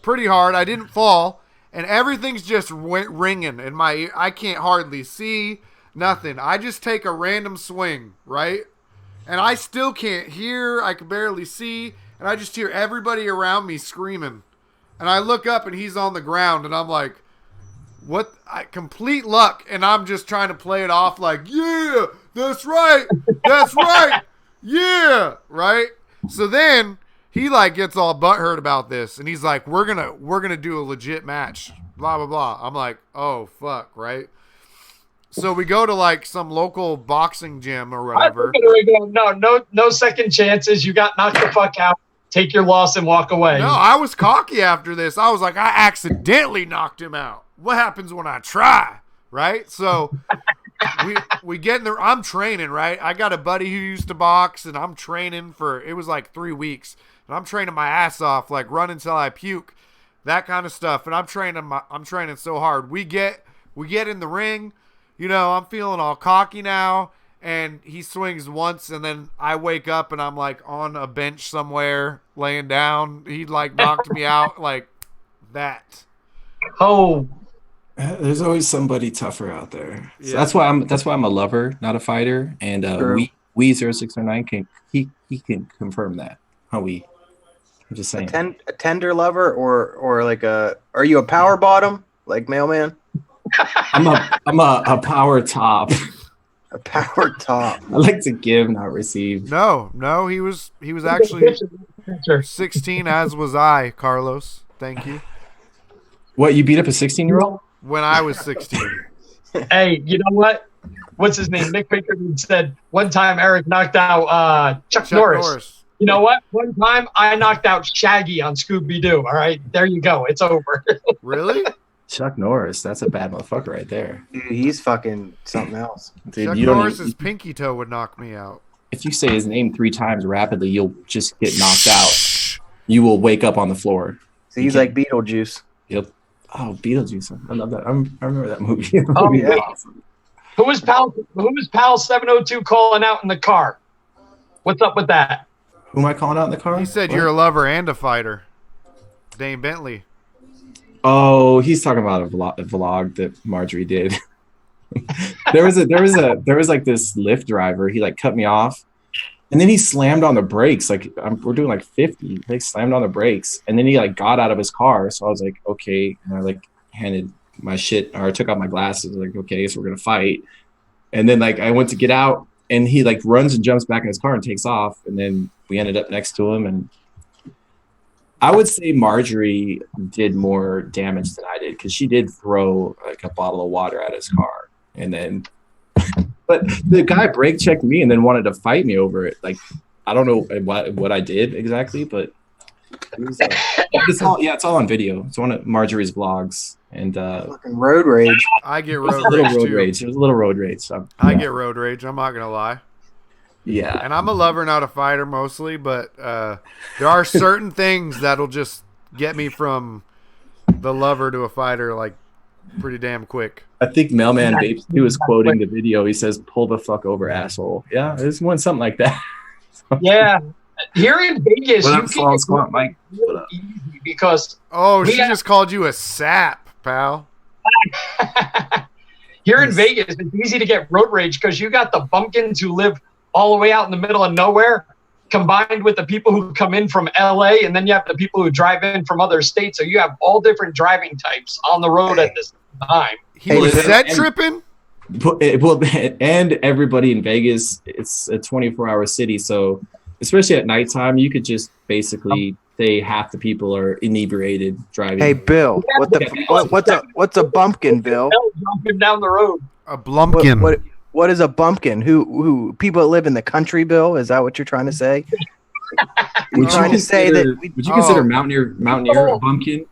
pretty hard. I didn't fall. And everything's just ringing in my ear. I can't hardly see nothing. I just take a random swing, right? And I still can't hear. I can barely see. And I just hear everybody around me screaming. And I look up, and he's on the ground. And I'm like, what? Complete luck. And I'm just trying to play it off like, yeah, that's right. That's right. Yeah. Right? So then he like gets all butthurt about this, and he's like, we're gonna do a legit match, blah blah blah. I'm like, oh fuck, right? So we go to like some local boxing gym or whatever. No second chances. You got knocked the fuck out. Take your loss and walk away. No, I was cocky after this. I was like, I accidentally knocked him out. What happens when I try, right? So we get in there. I'm training, right? I got a buddy who used to box, and I'm training it was like 3 weeks. And I'm training my ass off, like run until I puke, that kind of stuff. And I'm training so hard. We get in the ring, I'm feeling all cocky now. And he swings once, and then I wake up, and I'm like on a bench somewhere, laying down. He like knocked me out like that. Oh, there's always somebody tougher out there. So Yeah. that's why I'm a lover, not a fighter. And we 0609 he can confirm that. I'm just saying. A tender lover, or like are you a power bottom like Mailman? I'm a power top. A power top. I like to give, not receive. No, he was actually 16, as was I, Carlos. Thank you. What, you beat up a 16-year-old? When I was 16. Hey, you know what? What's his name? Nick Pinkerton said one time Eric knocked out Chuck Norris. You know what? One time I knocked out Shaggy on Scooby-Doo. All right, there you go. It's over. Really? Chuck Norris, that's a bad motherfucker right there. Dude, he's fucking something else. Dude, Chuck Norris's pinky toe would knock me out. if you say his name 3 times rapidly, you'll just get knocked out. You will wake up on the floor. So he's like Beetlejuice. Yep. Oh, Beetlejuice. I love that. I remember that movie. Oh, yeah. awesome. Who was Pal 702 calling out in the car? What's up with that? Who am I calling out in the car? He said What? you're a lover and a fighter. Dane Bentley. Oh, he's talking about a vlog that Marjorie did. there was like this Lyft driver. He like cut me off, and then he slammed on the brakes. Like we're doing like 50. He slammed on the brakes, and then he like got out of his car. So I was like, okay, and I like handed my shit, or I took out my glasses. Like, okay, so we're gonna fight. And then like I went to get out, and he like runs and jumps back in his car and takes off. And then we ended up next to him, and I would say Marjorie did more damage than I did, because she did throw like a bottle of water at his car. And then, but the guy brake checked me and then wanted to fight me over it. Like, I don't know what I did exactly, but it was, it's all on video. It's one of Marjorie's vlogs. And Fucking road rage. I get it was road a little rage road too. rage. It was a little road rage. So, I yeah. get road rage. I'm not gonna lie. Yeah. And I'm a lover, not a fighter, mostly. But there are certain things that'll just get me from the lover to a fighter, like pretty damn quick. I think Mailman Vapes, he was quoting the video. He says, "Pull the fuck over, asshole." Yeah, it's one something like that. Yeah. Here in Vegas, What you up, can Sloan Squat, Mike? What up? easy because Oh, she got- just called you a sap, pal. here in Vegas, it's easy to get road rage because you got the bumpkins who live all the way out in the middle of nowhere, combined with the people who come in from LA, and then you have the people who drive in from other states. So you have all different driving types on the road at this time. He Hey, was listen, set and- tripping. Well, and everybody in Vegas, it's a 24-hour city, so especially at nighttime, you could just basically say half the people are inebriated driving. Hey Bill, what's a bumpkin, Bill? Jumping down the road. A blumpkin. What is a bumpkin? Who people that live in the country, Bill? Is that what you're trying to say? would trying to say that would you consider Oh. Mountaineer a bumpkin?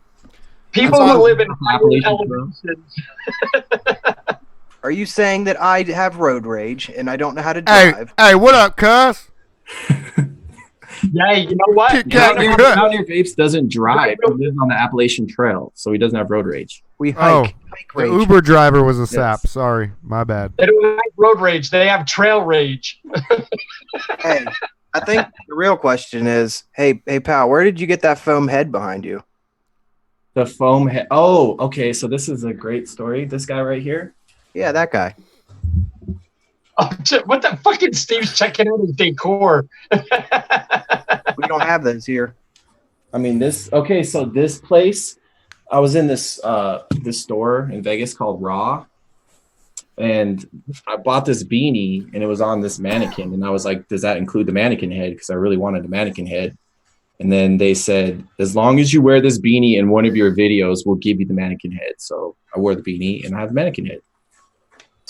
People I thought- who live in Appalachian elevations. Are you saying that I have road rage and I don't know how to Hey, drive? hey, what up, cuz? Yeah, you know what? Kick out You know your- Mountaineer Vapes doesn't drive. He lives on the Appalachian Trail, so he doesn't have road rage. We Oh, hike The rage. Uber driver was a sap. Sorry, my bad. They don't have road rage. They have trail rage. Hey, I think the real question is, hey pal, where did you get that foam head behind you? The foam head. Oh, okay. So this is a great story. This guy right here. Yeah, that guy. Oh, shit, what the fucking Steve's checking out his decor. We don't have those here. I mean, this. Okay, so this place, I was in this store in Vegas called Raw, and I bought this beanie, and it was on this mannequin, and I was like, "Does that include the mannequin head?" Because I really wanted the mannequin head. And then they said, "As long as you wear this beanie in one of your videos, we'll give you the mannequin head." So I wore the beanie, and I have the mannequin head.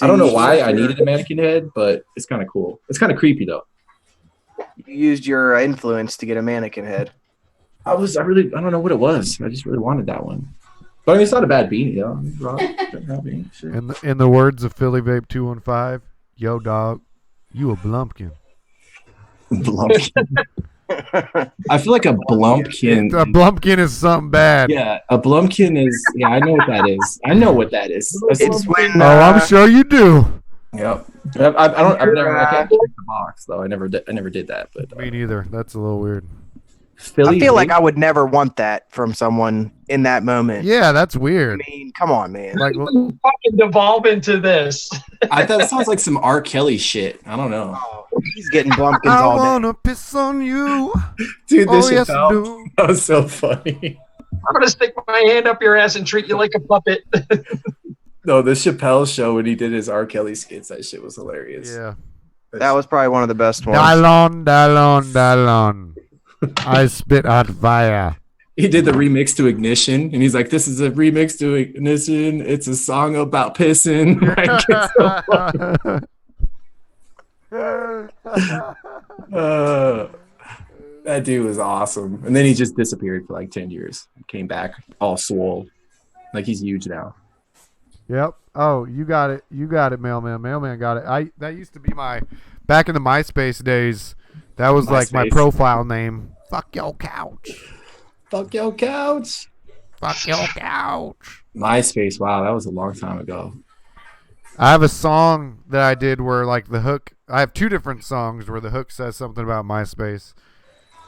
I don't know why I needed a mannequin head, but it's kind of cool. It's kind of creepy though. You used your influence to get a mannequin head. I don't know what it was. I just really wanted that one. But I mean, it's not a bad beanie, though. In the words of Philly Vape 215, yo dog, you a blumpkin. I feel like a blumpkin. A blumpkin is something bad. Yeah, a blumpkin is. Yeah, I know what that is. I know what that is. It's when Oh, I'm sure you do. Yep. I can't check the box though. I never did that. But Me neither. That's a little weird. Philly I feel like Vape- I would never want that from someone in that moment. Yeah, that's I weird. mean, come on, man. Like, Fucking devolve into this. I thought it sounds like some R. Kelly shit. I don't know, Oh, he's getting bumpkins I all day. wanna piss on you. dude. Oh yes, I do. That was so funny. I'm gonna stick my hand up your ass and treat you like a puppet. No, the Chappelle show when he did his R. Kelly skits, that shit was hilarious. Yeah. That was probably one of the best ones. Dallon, Dallon, Dallon. I spit hot fire. He did the remix to Ignition, and he's like, "This is a remix to Ignition. It's a song about pissing." Like, it's so that dude was awesome. And then he just disappeared for like 10 years. Came back all swole, like he's huge now. Yep. Oh, you got it. You got it, Mailman. Mailman got it. That used to be my back in the MySpace days, that was like my MySpace. profile name. Fuck your couch. Fuck your couch. Fuck your couch. MySpace. Wow, that was a long time ago. I have a song that I did where like the hook. I have 2 different songs where the hook says something about MySpace,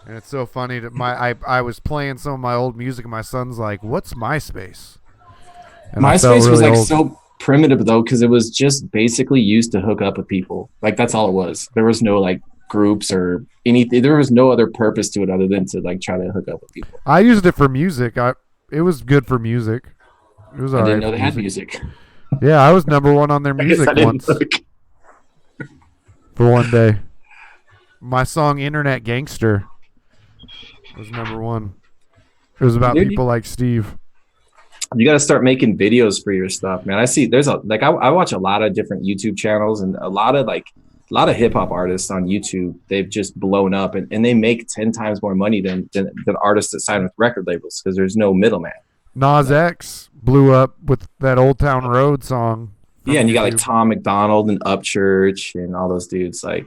and it's so funny that I was playing some of my old music and my son's like, "What's MySpace?" And I felt MySpace was really like old. so primitive though, because it was just basically used to hook up with people. Like that's all it was. There was no like groups or anything. There was no other purpose to it other than to like try to hook up with people. I used it for music. It was good for music. It was I alright. didn't know for they had music. Yeah, I was #1 on their I guess music I didn't once look. for one day. My song "Internet Gangster" was #1. It was about Dude, people like Steve. You got to start making videos for your stuff, man. I see there's a like I watch a lot of different YouTube channels and a lot of hip hop artists on YouTube. They've just blown up and they make 10 times more money than artists that sign with record labels because there's no middleman. Nas X blew up with that Old Town Road song. Yeah, and you got like YouTube. Tom McDonald and Upchurch and all those dudes. Like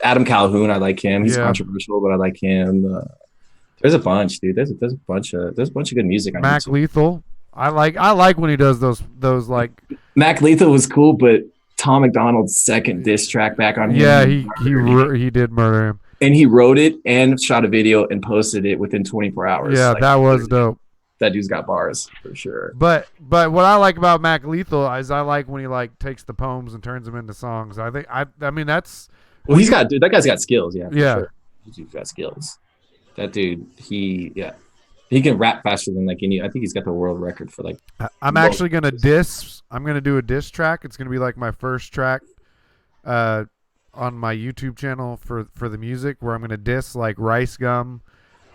Adam Calhoun, I like him. He's Yeah. controversial, but I like him. There's a bunch, dude. There's a bunch of good music on Mac YouTube. Lethal. I like when he does those like Mac Lethal was cool, but Tom McDonald's second diss track back on him. yeah he did murder him. And he wrote it and shot a video and posted it within 24 hours. Yeah, Like, that was dope. that dude's got bars for sure. But what I like about Mac Lethal is I like when he like takes the poems and turns them into songs. I mean that's Well, that guy's got skills. Yeah, for Yeah. sure. He's got skills. That dude, he can rap faster than like any. I think he's got the world record for like. I'm actually gonna diss. I'm gonna do a diss track. It's gonna be like my first track, on my YouTube channel for the music, where I'm gonna diss like Rice Gum,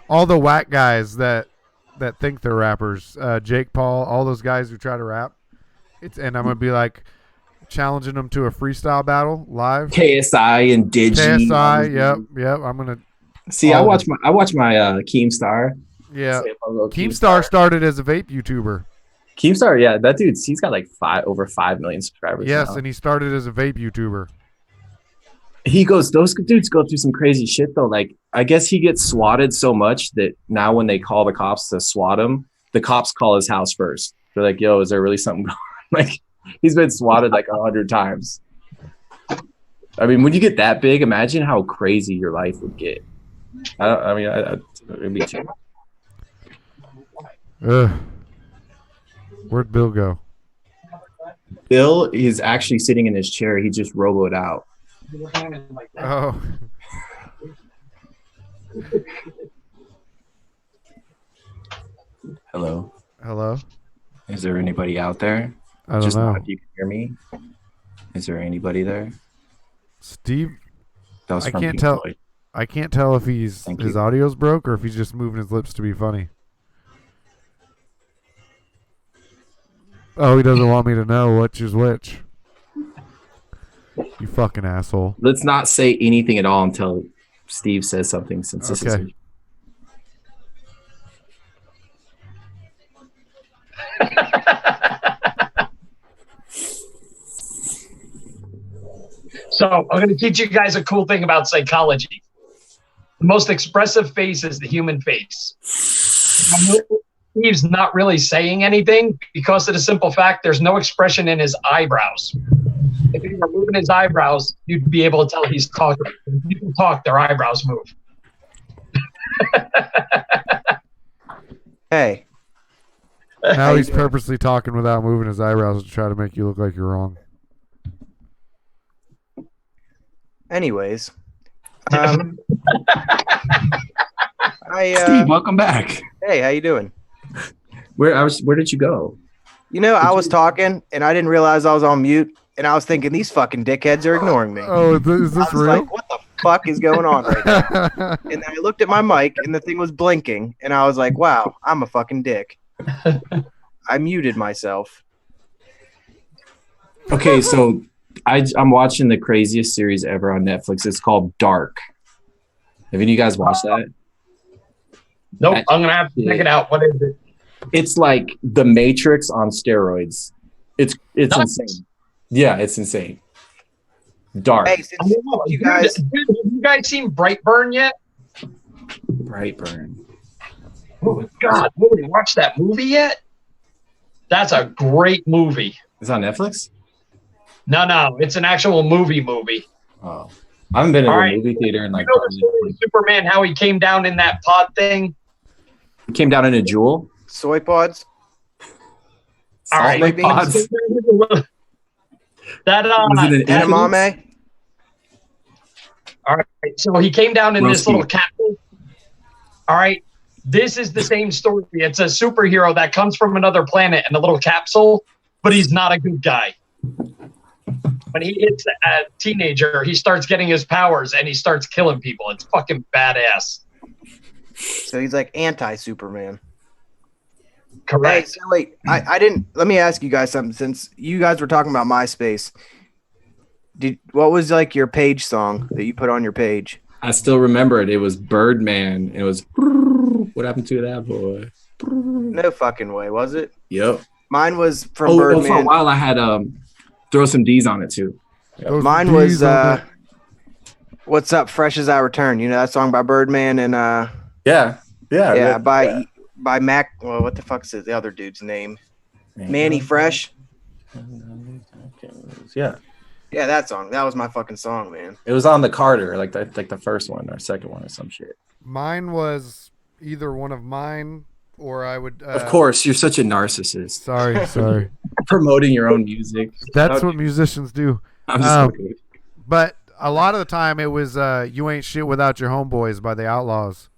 all the whack guys that think they're rappers. Jake Paul, all those guys who try to rap. And I'm gonna be like challenging them to a freestyle battle live. KSI and Digi. KSI, yep. I'm gonna See, I watch my Keemstar. yeah. Say if I go Keemstar started as a vape YouTuber. Keemstar, yeah, that dude, he's got like over 5 million subscribers. Yes, now. and he started as a vape YouTuber. Those dudes go through some crazy shit though. Like, I guess he gets swatted so much that now when they call the cops to swat him, the cops call his house first. They're like, "Yo, is there really something going on?" Like, he's been swatted like 100 times. I mean, when you get that big, imagine how crazy your life would get. It'd be too much. Ugh. Where'd Bill go? Bill is actually sitting in his chair. He just roboed out. Oh. Hello. Hello? Is there anybody out there? I don't Just know. if you can hear me. Is there anybody there? Steve, That was I from can't Pink tell. Floyd. I can't tell if his Thank you. audio's broke or if he's just moving his lips to be funny. Oh, he doesn't want me to know which is which. You fucking asshole. Let's not say anything at all until Steve says something, since this is. Okay. So I'm going to teach you guys a cool thing about psychology. The most expressive face is the human face. Steve's not really saying anything because of the simple fact there's no expression in his eyebrows. If he were moving his eyebrows, you'd be able to tell he's talking. When people talk, their eyebrows move. Hey, Now he's purposely talking without moving his eyebrows to try to make you look like you're wrong. anyways, Steve, I welcome back. hey, how you doing? Where did you go? You know, I was talking and I didn't realize I was on mute, and I was thinking these fucking dickheads are ignoring me. Oh, is I this was real? like, what the fuck is going on right now? And then I looked at my mic and the thing was blinking, and I was like, wow, I'm a fucking dick. I muted myself. Okay, so I'm watching the craziest series ever on Netflix. It's called Dark. Have any of you guys watched that? Nope, I'm going to have to check it out. What is it? It's like The Matrix on steroids. It's Nuts. insane. Yeah, it's insane. Dark. Hey, since you guys, Dude, have you guys seen Brightburn yet? Brightburn. Oh God, nobody watched that movie yet? That's a great movie. It's on Netflix? No, it's an actual movie. Oh. I haven't been in All a right. movie theater in You like know the story of Superman, how he came down in that pod thing? He came down in a jewel. soy pods. All right. Salt Lake pods. That Was it an Edamame. all right. So he came down in this Roast little beef. capsule. All right. This is the same story. It's a superhero that comes from another planet in a little capsule, but he's not a good guy. When he hits a teenager, he starts getting his powers and he starts killing people. It's fucking badass. So he's like anti-Superman. Hey, Correct. so wait, I didn't. Let me ask you guys something. Since you guys were talking about MySpace, what was like your page song that you put on your page? I still remember it. It was Birdman. It was what happened to that boy? No fucking way, was it? Yep. Mine was from Oh, for a Birdman. while I had throw some D's on it too. Those Mine D's was on it. "What's Up, Fresh as I Return." You know that song by Birdman and Yeah. by Mac. Well, what the fuck is the other dude's name? Manny Fresh. Yeah. Yeah, that song. That was my fucking song, man. It was on the Carter, like the first one or second one or some shit. Mine was either one of mine or I would. Of course, you're such a narcissist. Sorry. Promoting your own music. That's what musicians do. I'm just kidding. But a lot of the time it was "You Ain't Shit Without Your Homeboys" by the Outlaws.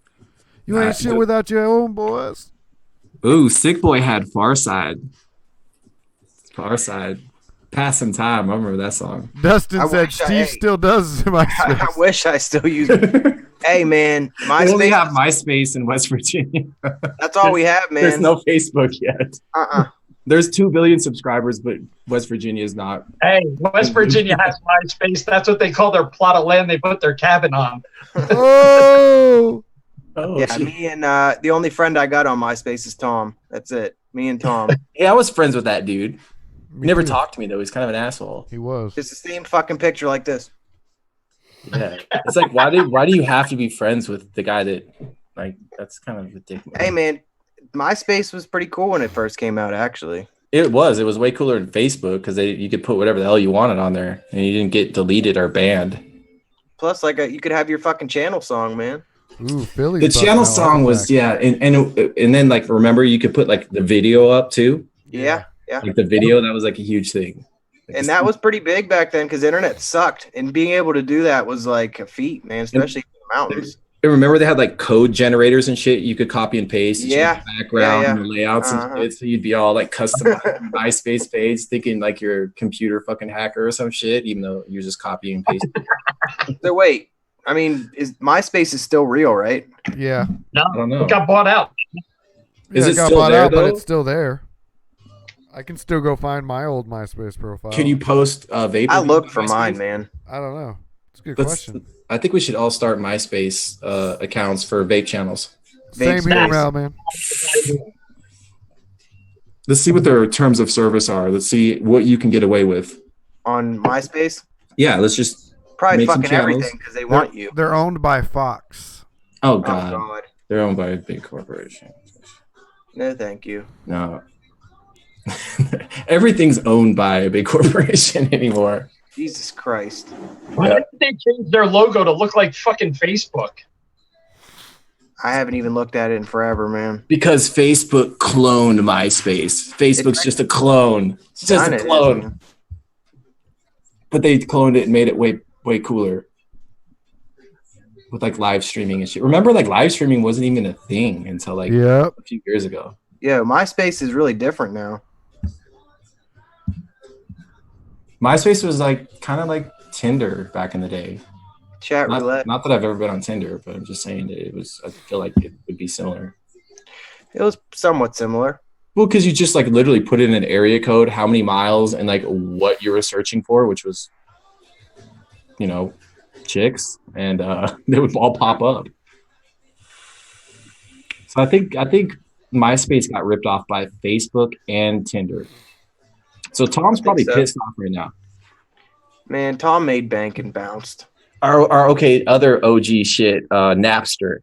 You ain't shit without your homeboys. Ooh, Sick Boy had Far Side. Passing Time. I remember that song. Dustin I said wish Steve still does MySpace. I wish I still use it. Hey, man, We only MySpace. have MySpace in West Virginia. That's all we have, man. There's no Facebook yet. Uh-uh. There's 2 billion subscribers, but West Virginia is not. Hey, West Virginia has MySpace. That's what they call their plot of land they put their cabin on. Oh, Oh, Yeah, shit. me and the only friend I got on MySpace is Tom. That's it. Me and Tom. Yeah, I was friends with that dude. He me never too. talked to me though. He's kind of an asshole. He was. It's the same fucking picture like this. Yeah, it's like why do you have to be friends with the guy that like that's kind of ridiculous. Hey, man, MySpace was pretty cool when it first came out, actually. It was way cooler than Facebook because you could put whatever the hell you wanted on there and you didn't get deleted or banned. Plus, like, you could have your fucking channel song, man. Ooh, Philly. The channel song was and then like remember you could put like the video up too. Yeah. Like the video that was like a huge thing. Like, And that was pretty big back then because internet sucked. And being able to do that was like a feat, man, especially in the mountains. I remember they had like code generators and shit you could copy and paste. and Yeah. change the background Yeah. and the layouts and shit. So you'd be all like customizing your MySpace page, thinking like you're a computer fucking hacker or some shit, even though you're just copying and pasting. So wait, I mean, MySpace is still real, right? Yeah. No, I don't know. it got bought out. Is Yeah, it got still bought there, out, but though? it's still there. I can still go find my old MySpace profile. Can you post vape? I reviews looked on for MySpace? mine, man. I don't know. It's a good Let's- question. I think we should all start MySpace accounts for vape channels. Same Vape here, space. Mal, man. Let's see what their terms of service are. Let's see what you can get away with. On MySpace? Yeah, let's just. Probably Make some fucking channels. everything because they want you. They're owned by Fox. Oh Oh, god, God. they're owned by a big corporation. No, thank you. No. Everything's owned by a big corporation anymore. Jesus Christ. Why did they change their logo to look like fucking Facebook? I haven't even looked at it in forever, man. Because Facebook cloned MySpace. Facebook's just a clone. It's just Kinda a is, clone. man. But they cloned it and made it way cooler. With like live streaming and shit. Remember, like live streaming wasn't even a thing until like Yep. a few years ago. Yeah, MySpace is really different now. MySpace was like kind of like Tinder back in the day. Chat roulette. Not that I've ever been on Tinder, but I'm just saying that it was. I feel like it would be similar. It was somewhat similar. Well, because you just like literally put in an area code, how many miles, and like what you were searching for, which was, you know, chicks, and they would all pop up. So I think MySpace got ripped off by Facebook and Tinder. So Tom's probably so. pissed off right now. Man, Tom made bank and bounced. Our okay, other OG shit, Napster.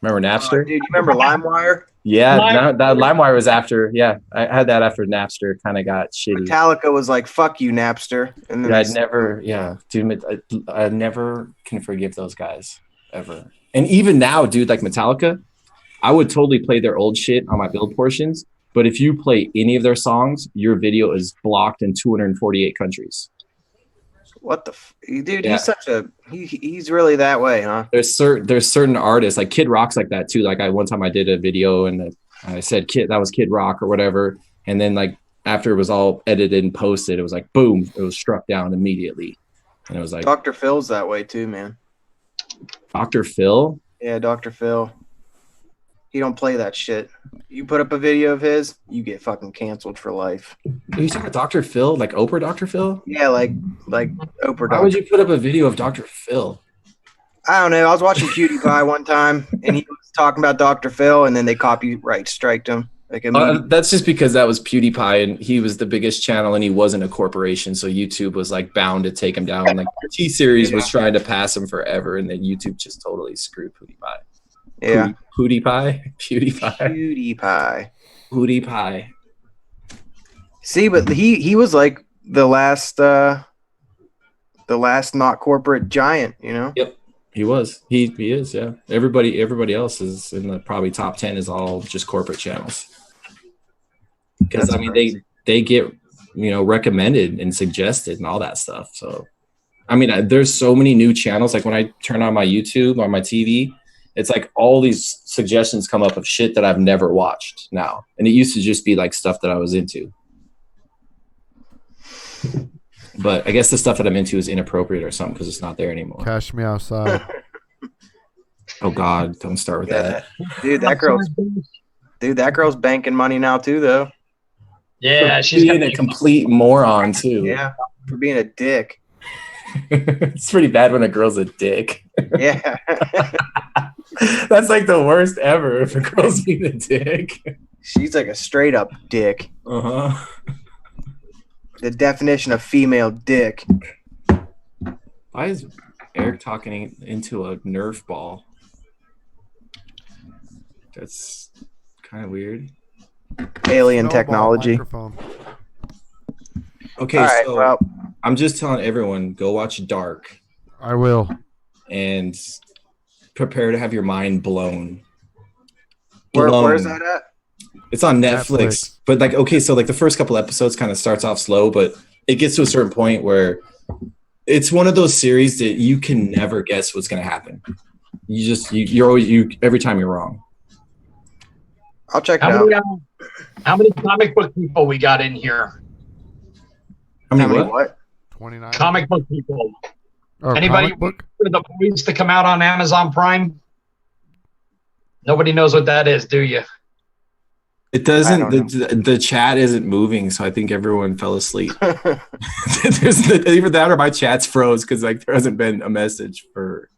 Remember Napster? Dude, you remember LimeWire? Yeah, that LimeWire was after. Yeah, I had that after Napster kind of got shitty. Metallica was like, "Fuck you, Napster," and then dude, I never can forgive those guys ever. And even now, dude, like Metallica, I would totally play their old shit on my build portions. But if you play any of their songs, your video is blocked in 248 countries. What the dude? Yeah. He's such a he's really that way, huh? There's certain artists like Kid Rock's like that too. Like one time I did a video and I said that was Kid Rock or whatever, and then like after it was all edited and posted, it was like boom, it was struck down immediately, and it was like Dr. Phil's that way too, man. Dr. Phil. Yeah, Dr. Phil. He don't play that shit. You put up a video of his, you get fucking canceled for life. Are you talking about Dr. Phil, like Oprah Dr. Phil? Yeah, like Oprah. Why would you put up a video of Dr. Phil? I don't know. I was watching PewDiePie one time, and he was talking about Dr. Phil, and then they copyright striked him. Like that's just because that was PewDiePie, and he was the biggest channel, and he wasn't a corporation, so YouTube was like bound to take him down. Like T-Series was trying to pass him forever, and then YouTube just totally screwed PewDiePie. Yeah. PewDiePie. See, but he was like the last not corporate giant, you know? Yep. He was. He is, yeah. Everybody else is in the probably top 10 is all just corporate channels. Because I mean they get, recommended and suggested and all that stuff. So I mean, there's so many new channels. Like when I turn on my YouTube on my TV, it's like all these suggestions come up of shit that I've never watched now. And it used to just be like stuff that I was into. But I guess the stuff that I'm into is inappropriate or something because it's not there anymore. Cash me outside. Oh God, don't start with that. Dude, that girl's banking money now too, though. Yeah, she's being a complete moron too. Yeah, for being a dick. It's pretty bad when a girl's a dick. Yeah. That's like the worst ever if a girl's being a dick. She's like a straight up dick. Uh-huh. The definition of female dick. Why is Eric talking into a Nerf ball? That's kind of weird. Alien technology. Okay, all right, so well, I'm just telling everyone, go watch Dark. I will. And prepare to have your mind blown. Where's that at? It's on Netflix. But like, okay, so like the first couple episodes kind of starts off slow, but it gets to a certain point where it's one of those series that you can never guess what's going to happen. You're always every time you're wrong. I'll check it out. How many comic book people we got in here? How many what? 29. Comic book people. Oh, anybody for the Boys to come out on Amazon Prime? Nobody knows what that is, do you? It doesn't. The chat isn't moving, so I think everyone fell asleep. Either that or my chat's froze because like there hasn't been a message for.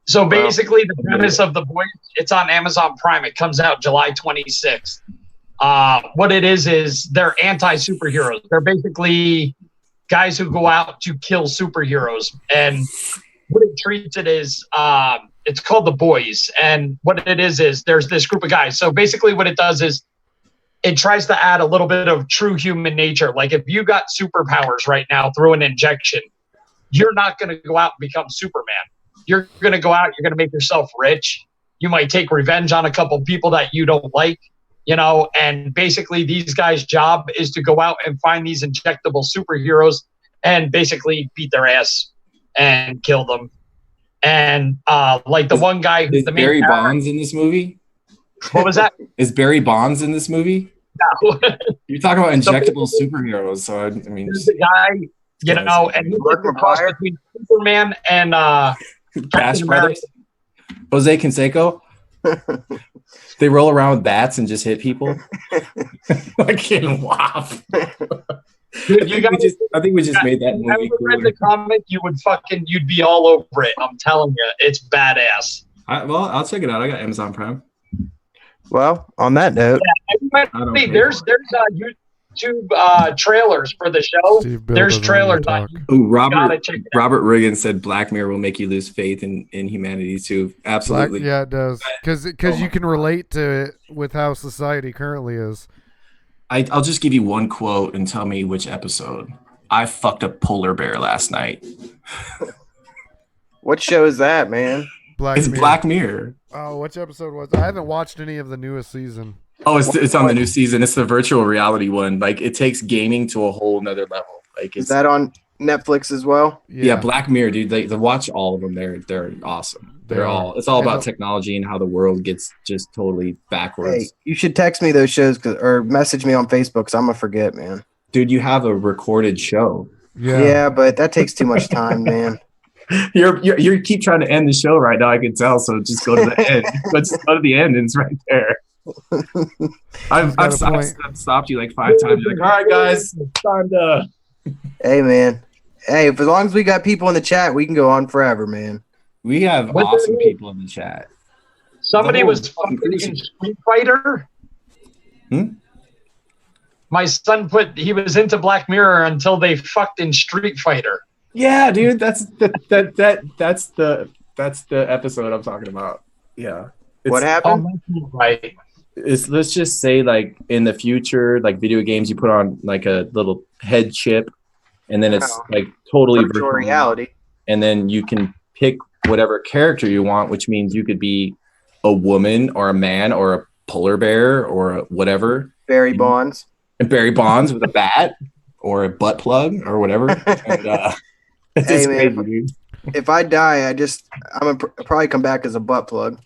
So basically, the premise of The Boys, it's on Amazon Prime. It comes out July 26th. What it is they're anti-superheroes. They're basically guys who go out to kill superheroes. And what it treats it is, it's called The Boys. And what it is there's this group of guys. So basically what it does is it tries to add a little bit of true human nature. Like if you got superpowers right now through an injection, you're not going to go out and become Superman. You're going to go out, you're going to make yourself rich. You might take revenge on a couple people that you don't like, and basically these guys' job is to go out and find these injectable superheroes and basically beat their ass and kill them. And like the one guy who's the main Barry Bonds in this movie? What was that? Is Barry Bonds in this movie? No. You're talking about injectable superheroes, so I mean, there's the guy, and he's like a cross between Superman and Bash Brothers. Jose Canseco. They roll around with bats and just hit people. I can't laugh. Dude, I think we just made that movie. If you read the comic, you'd be all over it. I'm telling you, it's badass. I'll check it out. I got Amazon Prime. Well, on that note, there's YouTube trailers for the show. Steve Bill There's doesn't let you trailers on talk. YouTube. Ooh, Gotta check it out. Robert Riggin said Black Mirror will make you lose faith in humanity too. Absolutely. Yeah, it does. Because you can relate to it with how society currently is. I'll just give you one quote and tell me which episode. I fucked a polar bear last night. What show is that, man? It's Black Mirror. Oh, which episode was it? I haven't watched any of the newest season. Oh, it's on the new season. It's the virtual reality one. Like, it takes gaming to a whole nother level. Like, Is that on Netflix as well? Yeah, Black Mirror, dude. They watch all of them. They're awesome. It's all about technology and how the world gets just totally backwards. Hey, you should text me those shows or message me on Facebook because I'm gonna forget, man. Dude, you have a recorded show. Yeah, but that takes too much time, man. You keep trying to end the show right now. I can tell. So just go to the end. Let's go to the end, and it's right there. I've stopped you like 5 times. You're like, all right, guys, it's time to. Hey, man. Hey, as long as we got people in the chat, we can go on forever, man. We have awesome people in the chat. Somebody was fucking in Street Fighter. My son he was into Black Mirror until they fucked in Street Fighter. Yeah, dude, that's the episode I'm talking about. Yeah. What happened? Right. Let's just say, like, in the future, like video games, you put on like a little head chip, and then it's like totally virtual reality, and then you can pick whatever character you want, which means you could be a woman or a man or a polar bear or whatever. Barry Bonds. And Barry Bonds with a bat or a butt plug or whatever. And, hey, man, crazy, if I die, I'm gonna probably come back as a butt plug.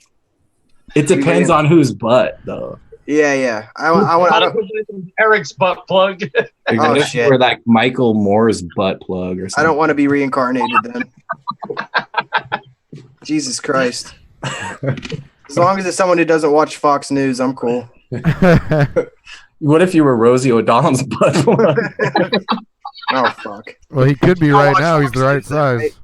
It depends on whose butt, though. Yeah. I want Eric's butt plug. Oh shit! Or like Michael Moore's butt plug or something. I don't want to be reincarnated then. Jesus Christ! As long as it's someone who doesn't watch Fox News, I'm cool. What if you were Rosie O'Donnell's butt plug? Oh fuck! Well, he could be right now. He's the right size.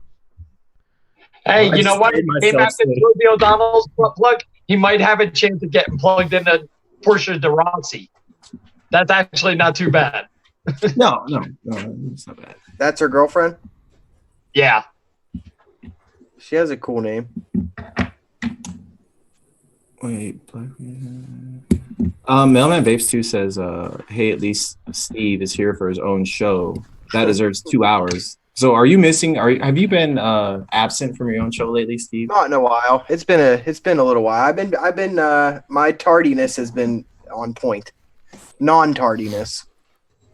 Hey, you know what? Came after Rosie O'Donnell's butt plug, he might have a chance of getting plugged into Portia de Rossi. That's actually not too bad. No, it's not bad. That's her girlfriend? Yeah. She has a cool name. Wait, Mailman Vapes 2 says, hey, at least Steve is here for his own show. That deserves 2 hours. So are you missing? Have you been absent from your own show lately, Steve? Not in a while. It's been a little while. I've been my tardiness has been on point. Non-tardiness.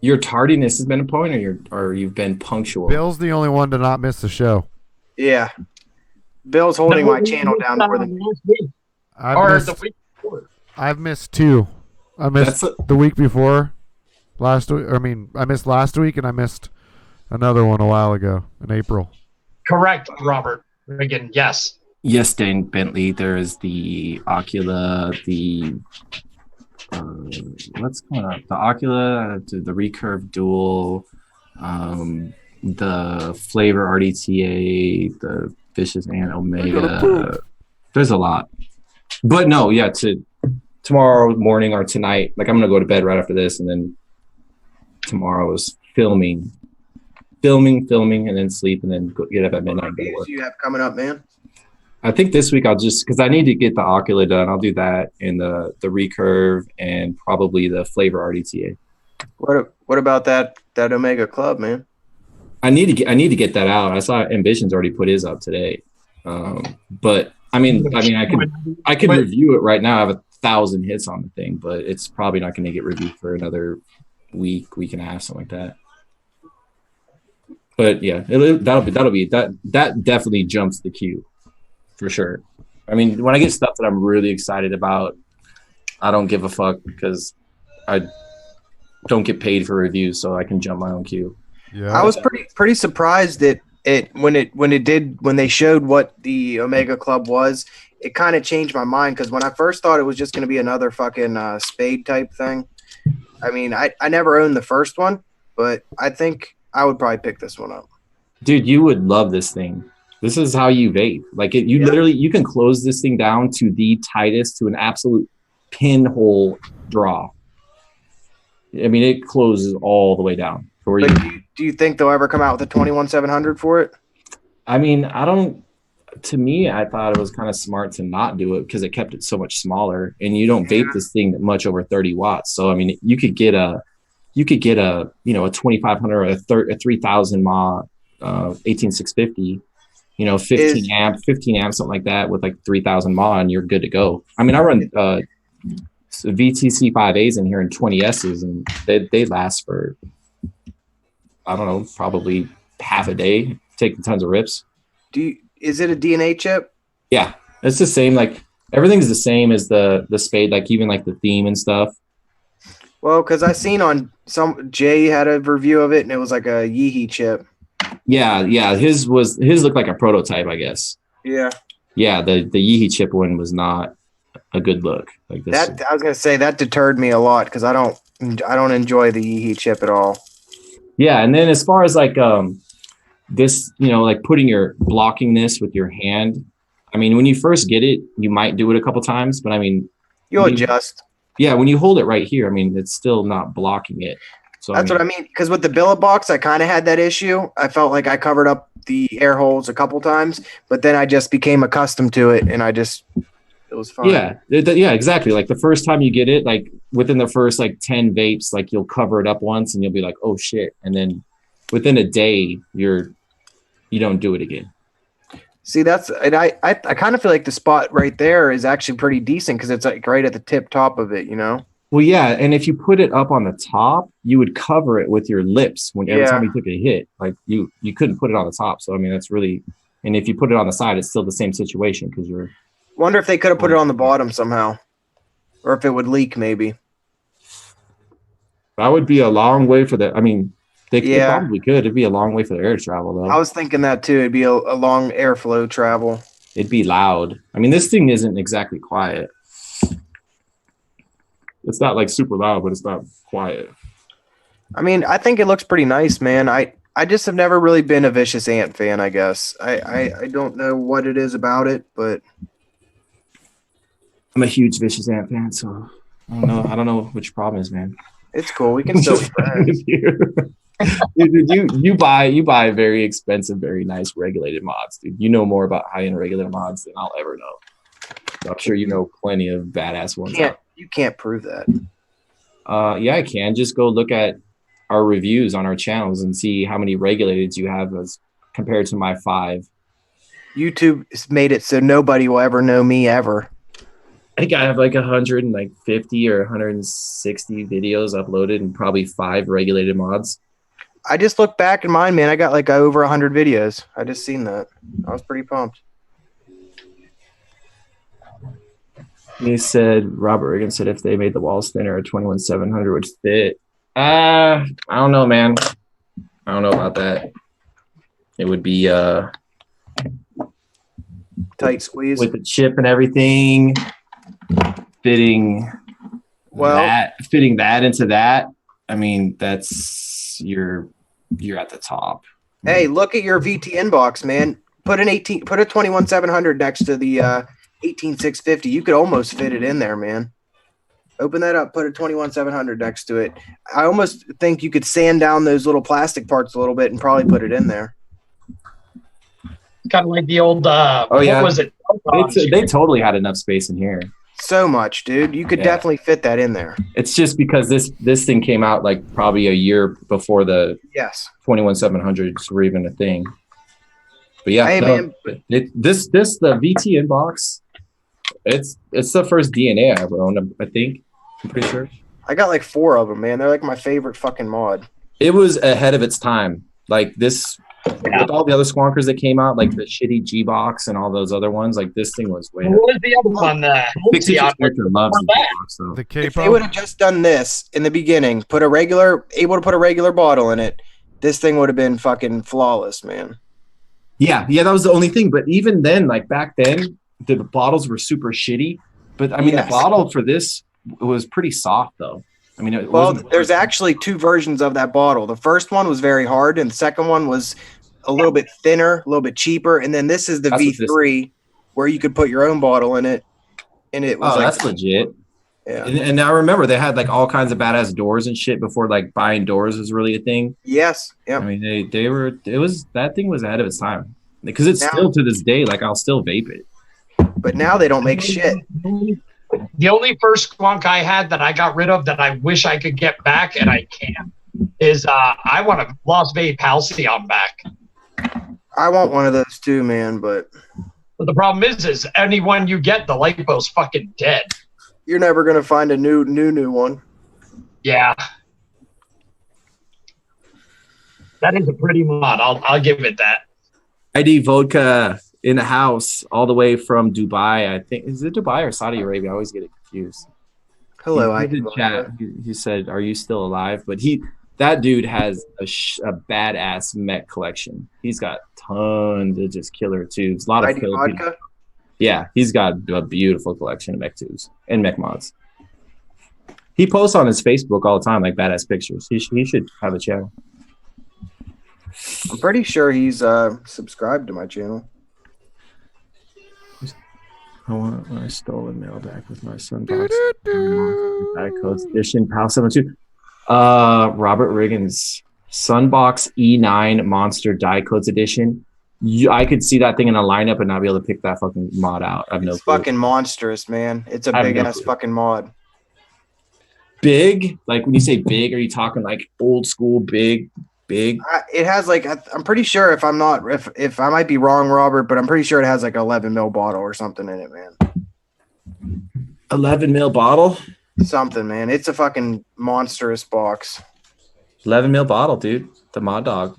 Your tardiness has been a point, or you've been punctual. Bill's the only one to not miss the show. Yeah. Bill's holding my channel down more than me. I've missed 2. I missed the week before last week. I missed last week, and I missed another one a while ago in April. Correct, Robert Reagan. Yes. Yes, Dan Bentley. There is the Ocula, what's going on? The Ocula, the Recurve Dual, the Flavor RDTA, the Vicious and Omega. There's a lot. But no, yeah, tomorrow morning or tonight, like, I'm going to go to bed right after this, and then tomorrow is filming, and then sleep, and then get up at midnight. What games do you have coming up, man? I think this week I'll just, because I need to get the Ocula done, I'll do that, and the Recurve, and probably the Flavor RDTA. What about that Omega Club, man? I need to get that out. I saw Ambition's already put his up today, but I mean, I can review it right now. I have 1,000 hits on the thing, but it's probably not going to get reviewed for another week and a half, something like that. But yeah, that'll be that definitely jumps the queue for sure. I mean, when I get stuff that I'm really excited about, I don't give a fuck because I don't get paid for reviews, so I can jump my own queue. Yeah, I was pretty surprised that when they showed what the Omega Club was, it kind of changed my mind, because when I first thought it was just going to be another fucking Spade type thing. I mean, I never owned the first one, but I think I would probably pick this one up. Dude, you would love this thing. This is how you vape. Like, literally, you can close this thing down to the tightest, to an absolute pinhole draw. I mean, it closes all the way down. For But you. do you think they'll ever come out with a 21700 for it? I mean, I don't. To me, I thought it was kind of smart to not do it because it kept it so much smaller, and you don't vape this thing much over 30 watts. So I mean, you could get a a 2500 or a 3000 mAh 18650, 15 amp, something like that with like 3000 mAh, and you're good to go. I mean, I run VTC 5As in here and 20Ss, and they last for, I don't know, probably half a day, taking tons of rips. Is it a DNA chip? Yeah, it's the same. Like everything's the same as the Spade, like even like the theme and stuff. Well, because I seen on Jay had a review of it, and it was like a Yeehee chip. Yeah. His looked like a prototype, I guess. Yeah. Yeah, the Yeehee chip one was not a good look. Like this. That I was gonna say that deterred me a lot because I don't enjoy the Yeehee chip at all. Yeah, and then as far as like this, like blocking this with your hand. I mean, when you first get it, you might do it a couple times, but I mean, you'll adjust. Yeah, when you hold it right here, I mean, it's still not blocking it. So that's what I mean. Because with the billet box, I kind of had that issue. I felt like I covered up the air holes a couple times, but then I just became accustomed to it, and it was fine. Yeah, yeah, exactly. Like the first time you get it, like within the first like 10 vapes, like you'll cover it up once, and you'll be like, oh shit, and then within a day, you don't do it again. See, I kind of feel like the spot right there is actually pretty decent because it's like right at the tip top of it, Well, yeah, and if you put it up on the top, you would cover it with your lips every time you took a hit. Like you couldn't put it on the top. So I mean, that's really, and if you put it on the side, it's still the same situation because you're. Wonder if they could have put it on the bottom somehow, or if it would leak maybe. That would be a long way for that. I mean, they probably could. It'd be a long way for the air to travel, though. I was thinking that too. It'd be a long airflow travel. It'd be loud. I mean, this thing isn't exactly quiet. It's not like super loud, but it's not quiet. I mean, I think it looks pretty nice, man. I just have never really been a Vicious Ant fan, I guess. I don't know what it is about it, but I'm a huge Vicious Ant fan, so I don't know what your problem is, man. It's cool. We can still be friends. Dude, you buy very expensive, very nice regulated mods, dude. You know more about high-end regulated mods than I'll ever know. So I'm sure you know plenty of badass ones. You can't prove that. Yeah, I can. Just go look at our reviews on our channels and see how many regulateds you have as compared to my 5. YouTube has made it so nobody will ever know me ever. I think I have like 150 or 160 videos uploaded and probably 5 regulated mods. I just looked back in mine, man. I got like over 100 videos. I just seen that. I was pretty pumped. Robert Reagan said if they made the walls thinner, a 21700 would fit. I don't know, man. I don't know about that. It would be tight squeeze with the chip and everything. Fitting that into that. I mean, that's you're at the top. Hey, look at your VTN box, man. Put a 21700 next to the 18650. You could almost fit it in there, man. Open that up, put a 21700 next to it. I almost think you could sand down those little plastic parts a little bit and probably put it in there. Kind of like the old what was it? They totally had enough space in here. So much, dude. You could definitely fit that in there. It's just because this thing came out like probably a year before the 21700s were even a thing. But yeah, hey, man. The VTN box, it's the first DNA I ever owned, I think. I'm pretty sure. I got like 4 of them, man. They're like my favorite fucking mod. It was ahead of its time. Like this, with all the other squonkers that came out, like the shitty G box and all those other ones, like this thing was way. What was the other one? The If they would have just done this in the beginning, able to put a regular bottle in it, this thing would have been fucking flawless, man. Yeah, that was the only thing. But even then, like back then, the bottles were super shitty. But I mean, the bottle for this was pretty soft, though. I mean, there's actually 2 versions of that bottle. The first one was very hard, and the second one was a little bit thinner, a little bit cheaper. And then this is the V3, where you could put your own bottle in it, and it was that's legit. Yeah. And I remember they had like all kinds of badass doors and shit before like buying doors was really a thing. Yes. I Yep. mean, they were, it was, that thing was ahead of its time because it's Now- still to this day, like I'll still vape it. But now they don't make shit. The only first skunk I had that I got rid of that I wish I could get back and I can't is I want a Las Vegas Halcyon back. I want one of those too, man, but But the problem is anyone you get, the lipo's fucking dead. you're never gonna find a new one. Yeah. That is a pretty mod. I'll give it that. ID Vodka in the house all the way from Dubai. I think, is it Dubai or Saudi Arabia? I always get it confused. Hello, He I did chat. He said, "Are you still alive?" But that dude has a badass mech collection. He's got tons of just killer tubes. A lot of ID Filipino. vodka. Yeah, he's got a beautiful collection of mech tubes and mech mods. He posts on his Facebook all the time, like badass pictures. He should have a channel. I'm pretty sure he's subscribed to my channel. I want my stolen mail back with my Sunbox Codes Edition PAL 72. Robert Riggins Sunbox E9 Monster Die Codes Edition. I could see that thing in a lineup and not be able to pick that fucking mod out. I have no It's clue. fucking monstrous, man. It's a I have big no ass clue. fucking mod. Big? Like when you say big, are you talking like old school big? It has like I'm pretty sure if I might be wrong, Robert, but I'm pretty sure it has like 11 mil bottle or something in it, man. 11 mil bottle? Something, man. It's a fucking monstrous box. 11 mil bottle, dude. The mod dog.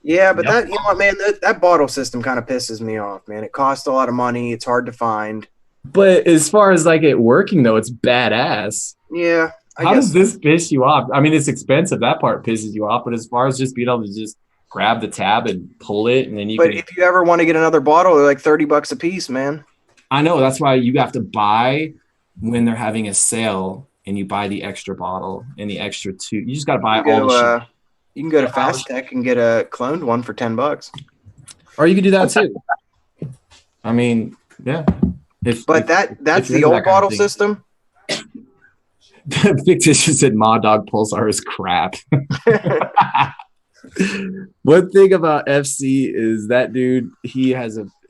Yeah, but Yep. that, you know what, man, that bottle system kind of pisses me off, man. It costs a lot of money. It's hard to find. But as far as like it working though, it's badass. Yeah, I How guess. does this piss you off? I mean, it's expensive. That part pisses you off. But as far as just being able to just grab the tab and pull it, and then you But can. if you ever want to get another bottle, they're like $30 a piece, man. I know that's why you have to buy when they're having a sale, and you buy the extra bottle and the extra two. You just got to buy You, all the shit. you can go to Fast Tech and get a cloned one for $10. Or you could do that too. I mean, yeah. But that's if you're the into old that kind of bottle thing. system. Fictitious said Mod Dog Pulsar is crap. One thing about FC is that dude,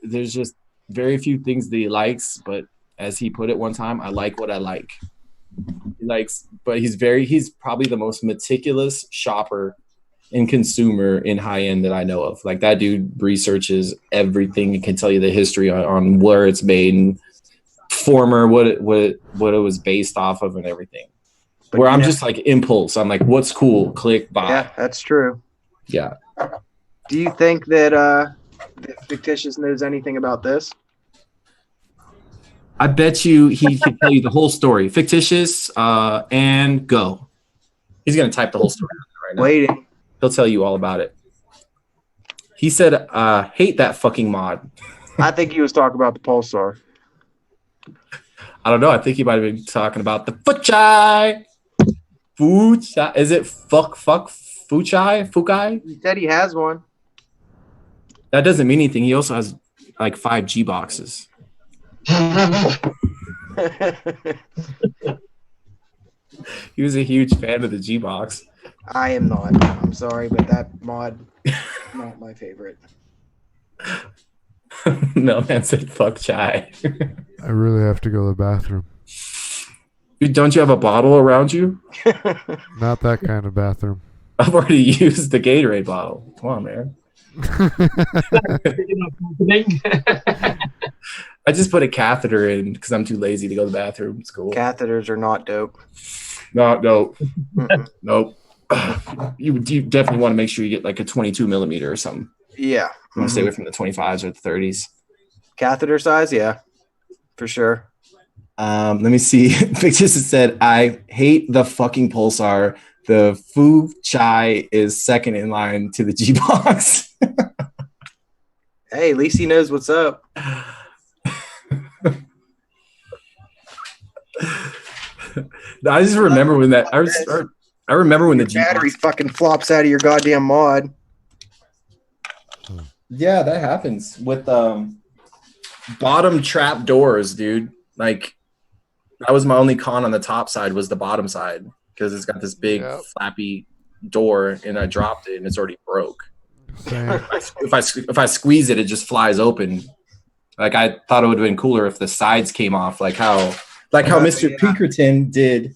there's just very few things that he likes, but as he put it one time, I like what I like. He likes, but he's probably the most meticulous shopper and consumer in high end that I know of. Like that dude researches everything and can tell you the history on where it's made and what it was based off of and everything. But Where I'm yeah. just like impulse. I'm like, what's cool? Click, buy. Yeah, that's true. Yeah. Do you think that Fictitious knows anything about this? I bet you he can tell you the whole story. Fictitious and go. He's gonna type the whole story right now. Waiting. He'll tell you all about it. He said, hate that fucking mod. I think he was talking about the Pulsar. I don't know. I think he might have been talking about the Fuchai. Fuchai. Is it Fuchai? Fukai? He said he has one. That doesn't mean anything. He also has like 5 G boxes. He was a huge fan of the G box. I am not. I'm sorry, but that mod not my favorite. Melman said, fuck chai. I really have to go to the bathroom. Dude, don't you have a bottle around you? Not that kind of bathroom. I've already used the Gatorade bottle. Come on, man. I just put a catheter in because I'm too lazy to go to the bathroom. It's cool. Catheters are not dope. No. Mm-mm. Nope. You definitely want to make sure you get like a 22 millimeter or something. Yeah. You want to stay away from the 25s or the 30s. Catheter size, yeah. For sure. Let me see. Fictitious said, I hate the fucking Pulsar. The Fu Chai is second in line to the G box. Hey, at least he knows what's up. I just remember when that. I remember when the G Battery box. fucking flops out of your goddamn mod. Yeah, that happens with bottom trap doors, dude. Like That was my only con on the top side was the bottom side because it's got this big Yep. flappy door, and I dropped it and it's already broke. Same. If I squeeze it, it just flies open. Like I thought it would have been cooler if the sides came off, like how Mr. Pinkerton did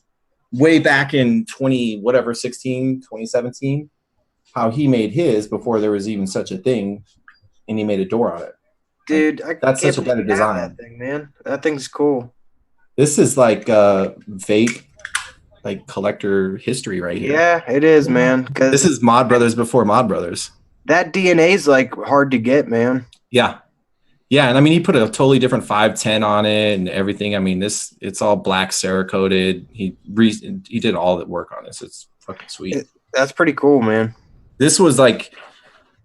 way back in 2017, how he made his before there was even such a thing, and he made a door on it. Dude, That's can't such a better believe you have design. That thing, man. That thing's cool. This is like vape, like collector history right here. Yeah, it is, man. Because This is Mod Brothers before Mod Brothers. that DNA's like hard to get, man. Yeah. Yeah, and I mean he put a totally different 510 on it and everything. I mean it's all black Cerakoted. He did all the work on this. It's fucking sweet. That's pretty cool, man. This was like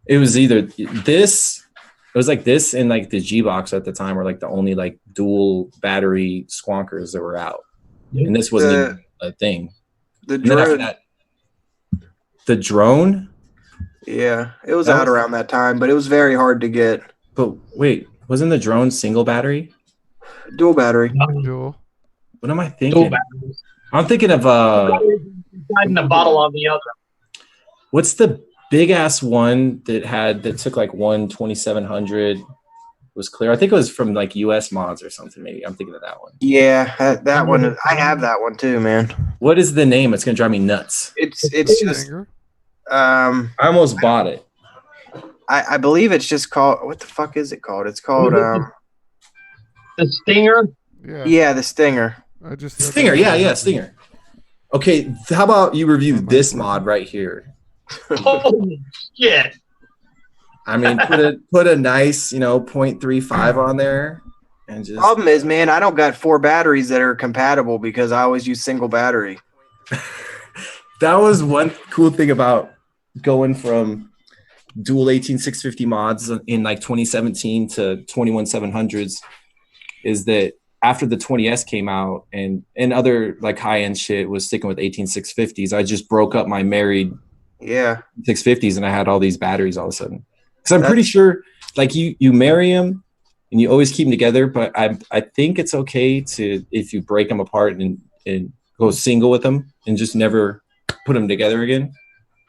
it was either this it was like this and like the G box at the time were like the only like dual battery squonkers that were out. And this wasn't even a thing. The And then after drone. that, the drone? Yeah, it was out around that time, but it was very hard to get. But wait, wasn't the drone single battery? Dual battery. Dual. What am I thinking? Dual batteries. I'm thinking of Inside in a bottle on the other. what's the big ass one that took like 2700 was clear. I think it was from like US mods or something. Maybe I'm thinking of that one. Yeah, that one. I have that one too, man. What is the name? It's gonna drive me nuts. It's just Finger. I almost bought it. I believe it's just called. What the fuck is it called? It's called The Stinger. yeah, the Stinger. I just said Stinger, that. yeah, Stinger. Okay, how about you review this mod right here? Holy shit. I mean, put a nice, 0.35 on there, and just Problem is, man, I don't got 4 batteries that are compatible because I always use single battery. that was one cool thing about going from dual 18650 mods in like 2017 to 21700s is that after the 20S came out and other like high-end shit was sticking with 18650s, I just broke up my married Yeah, 650s and I had all these batteries all of a sudden. Because I'm pretty sure like you marry them and you always keep them together, but I think it's okay to if you break them apart and go single with them and just never put them together again.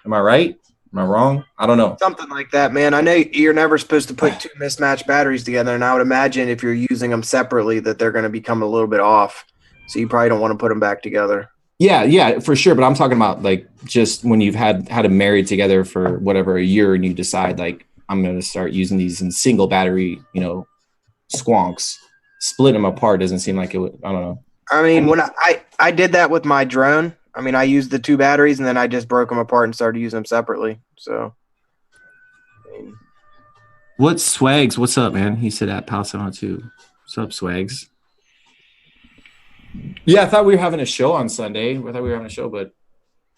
Am I right? Am I wrong? I don't know. something like that, man. I know you're never supposed to put 2 mismatched batteries together, and I would imagine if you're using them separately that they're going to become a little bit off. So you probably don't want to put them back together. Yeah, for sure. But I'm talking about like just when you've had them married together for whatever a year and you decide like I'm going to start using these in single battery, squonks. Splitting them apart doesn't seem like it would. I don't know. I mean, when I did that with my drone, I mean, I used the 2 batteries and then I just broke them apart and started using them separately. So, I mean, What Swags? What's up, man? He said at Pal 702. What's up, Swags? Yeah, I thought we were having a show on Sunday. But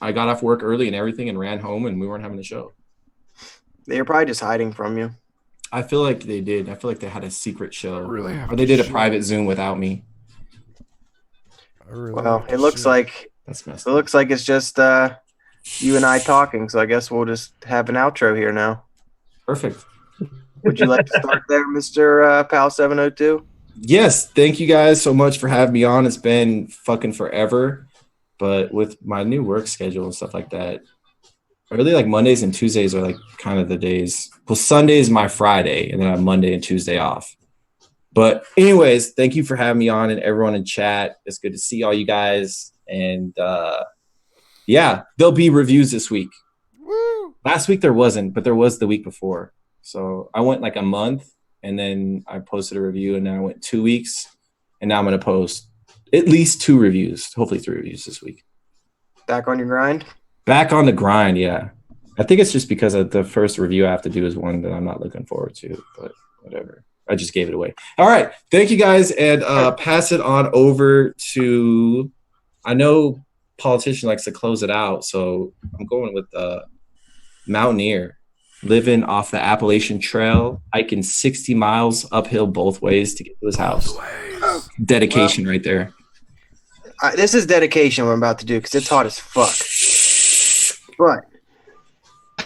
I got off work early and everything and ran home and we weren't having a show. they're probably just hiding from you. I feel like they did. I feel like they had a secret show. Really have or they to did a shit. private Zoom without me. I really Well, have it to looks shit. like That's messed it up. looks like it's just you and I talking. So I guess we'll just have an outro here now. Perfect. Would you like to start there, Mr. Pal 702? Yes, thank you guys so much for having me on. It's been fucking forever, but with my new work schedule and stuff like that, I really like Mondays and Tuesdays are like kind of the days. Well, Sunday is my Friday, and then I have Monday and Tuesday off. But anyways, thank you for having me on and everyone in chat. It's good to see all you guys. And yeah, there'll be reviews this week. Woo! Last week there wasn't, but there was the week before. So I went like a month and then I posted a review and then I went 2 weeks and now I'm going to post at least 2 reviews, hopefully 3 reviews this week. Back on your grind? Back on the grind, yeah. I think it's just because of the first review I have to do is one that I'm not looking forward to, but whatever. I just gave it away. All right. Thank you guys. And pass it on over to, I know politician likes to close it out. So I'm going with Mountaineer, living off the Appalachian Trail, hiking 60 miles uphill both ways to get to his house. Dedication right there. This is dedication what I'm about to do because it's hot as fuck. But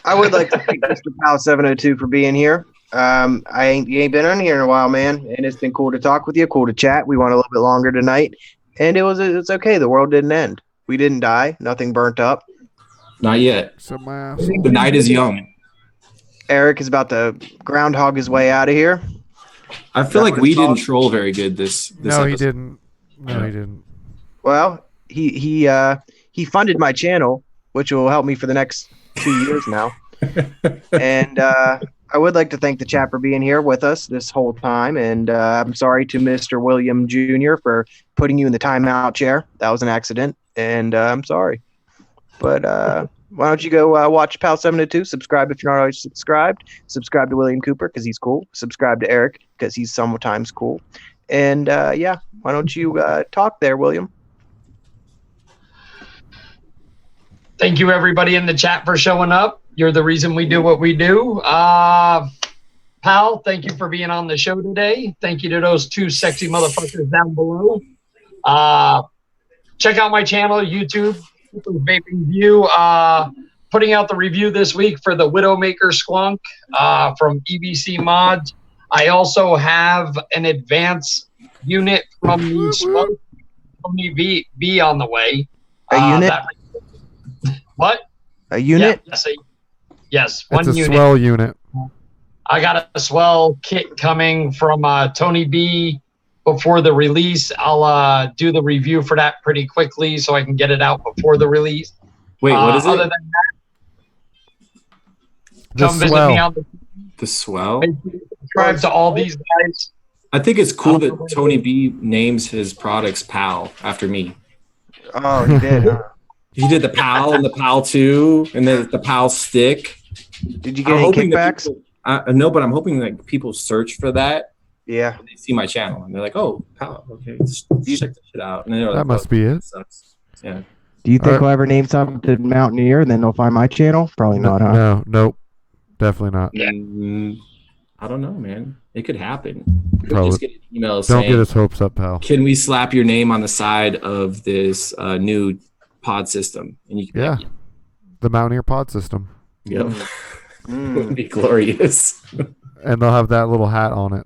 I would like to thank Mr. Pal 702 for being here. You ain't been on here in a while, man, and it's been cool to talk with you, cool to chat. We went a little bit longer tonight, and it's okay. The world didn't end. We didn't die. Nothing burnt up. Not yet. Except my ass. The night is young. Eric is about to groundhog his way out of here. I feel like we didn't troll very good this No, episode. he didn't. No, he didn't. Well, he funded my channel, which will help me for the next 2 years now. And I would like to thank the chat for being here with us this whole time. And I'm sorry to Mr. William Jr. for putting you in the timeout chair. That was an accident, and I'm sorry. But why don't you go watch Pal 702? Subscribe if you're not already subscribed. Subscribe to William Cooper because he's cool. Subscribe to Eric because he's sometimes cool. And yeah, why don't you talk there, William? Thank you, everybody in the chat, for showing up. You're the reason we do what we do. Pal, thank you for being on the show today. Thank you to those two sexy motherfuckers down below. Check out my channel, YouTube, Vaping View. Putting out the review this week for the Widowmaker Squonk from EBC Mods. I also have an advanced unit from the Smoke Tony V on the way. A unit? What? A unit? Yeah, yes, one It's a unit. swell unit. I got a swell kit coming from Tony B before the release. I'll do the review for that pretty quickly so I can get it out before the release. Wait, what is Other it? than that, The come visit swell. me on the The swell? subscribe to all these guys. I think it's cool that Tony B names his products PAL after me. Oh, he did. Huh? He did the PAL and the PAL 2 and then the PAL stick. Did you get any kickbacks? No, but I'm hoping like people search for that. Yeah. When they see my channel and they're like, "Oh, PAL, okay, just check this shit out." And they're like, That must be it. Sucks. Yeah. Do you think we'll ever name something to Mountaineer and then they'll find my channel? Probably not, huh? No, nope. Definitely not. I don't know, man. It could happen. You'll Probably. just get an email Don't saying, get his hopes up, pal. "Can we slap your name on the side of this new pod system?" And you can Yeah. The Mountaineer pod system. Yep. It would be glorious. And they'll have that little hat on it.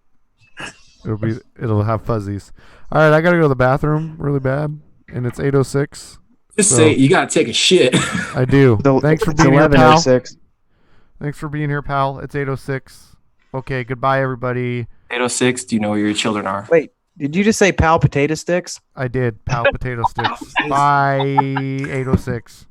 It'll have fuzzies. All right, I gotta go to the bathroom really bad, and it's 8:06. Just So- say you gotta take a shit. I do. Thanks for being here, pal. 11:06. Thanks for being here, pal. It's 8:06. Okay, goodbye, everybody. 8:06. Do you know where your children are? Wait, did you just say pal potato sticks? I did. Pal potato sticks. Bye. 8:06.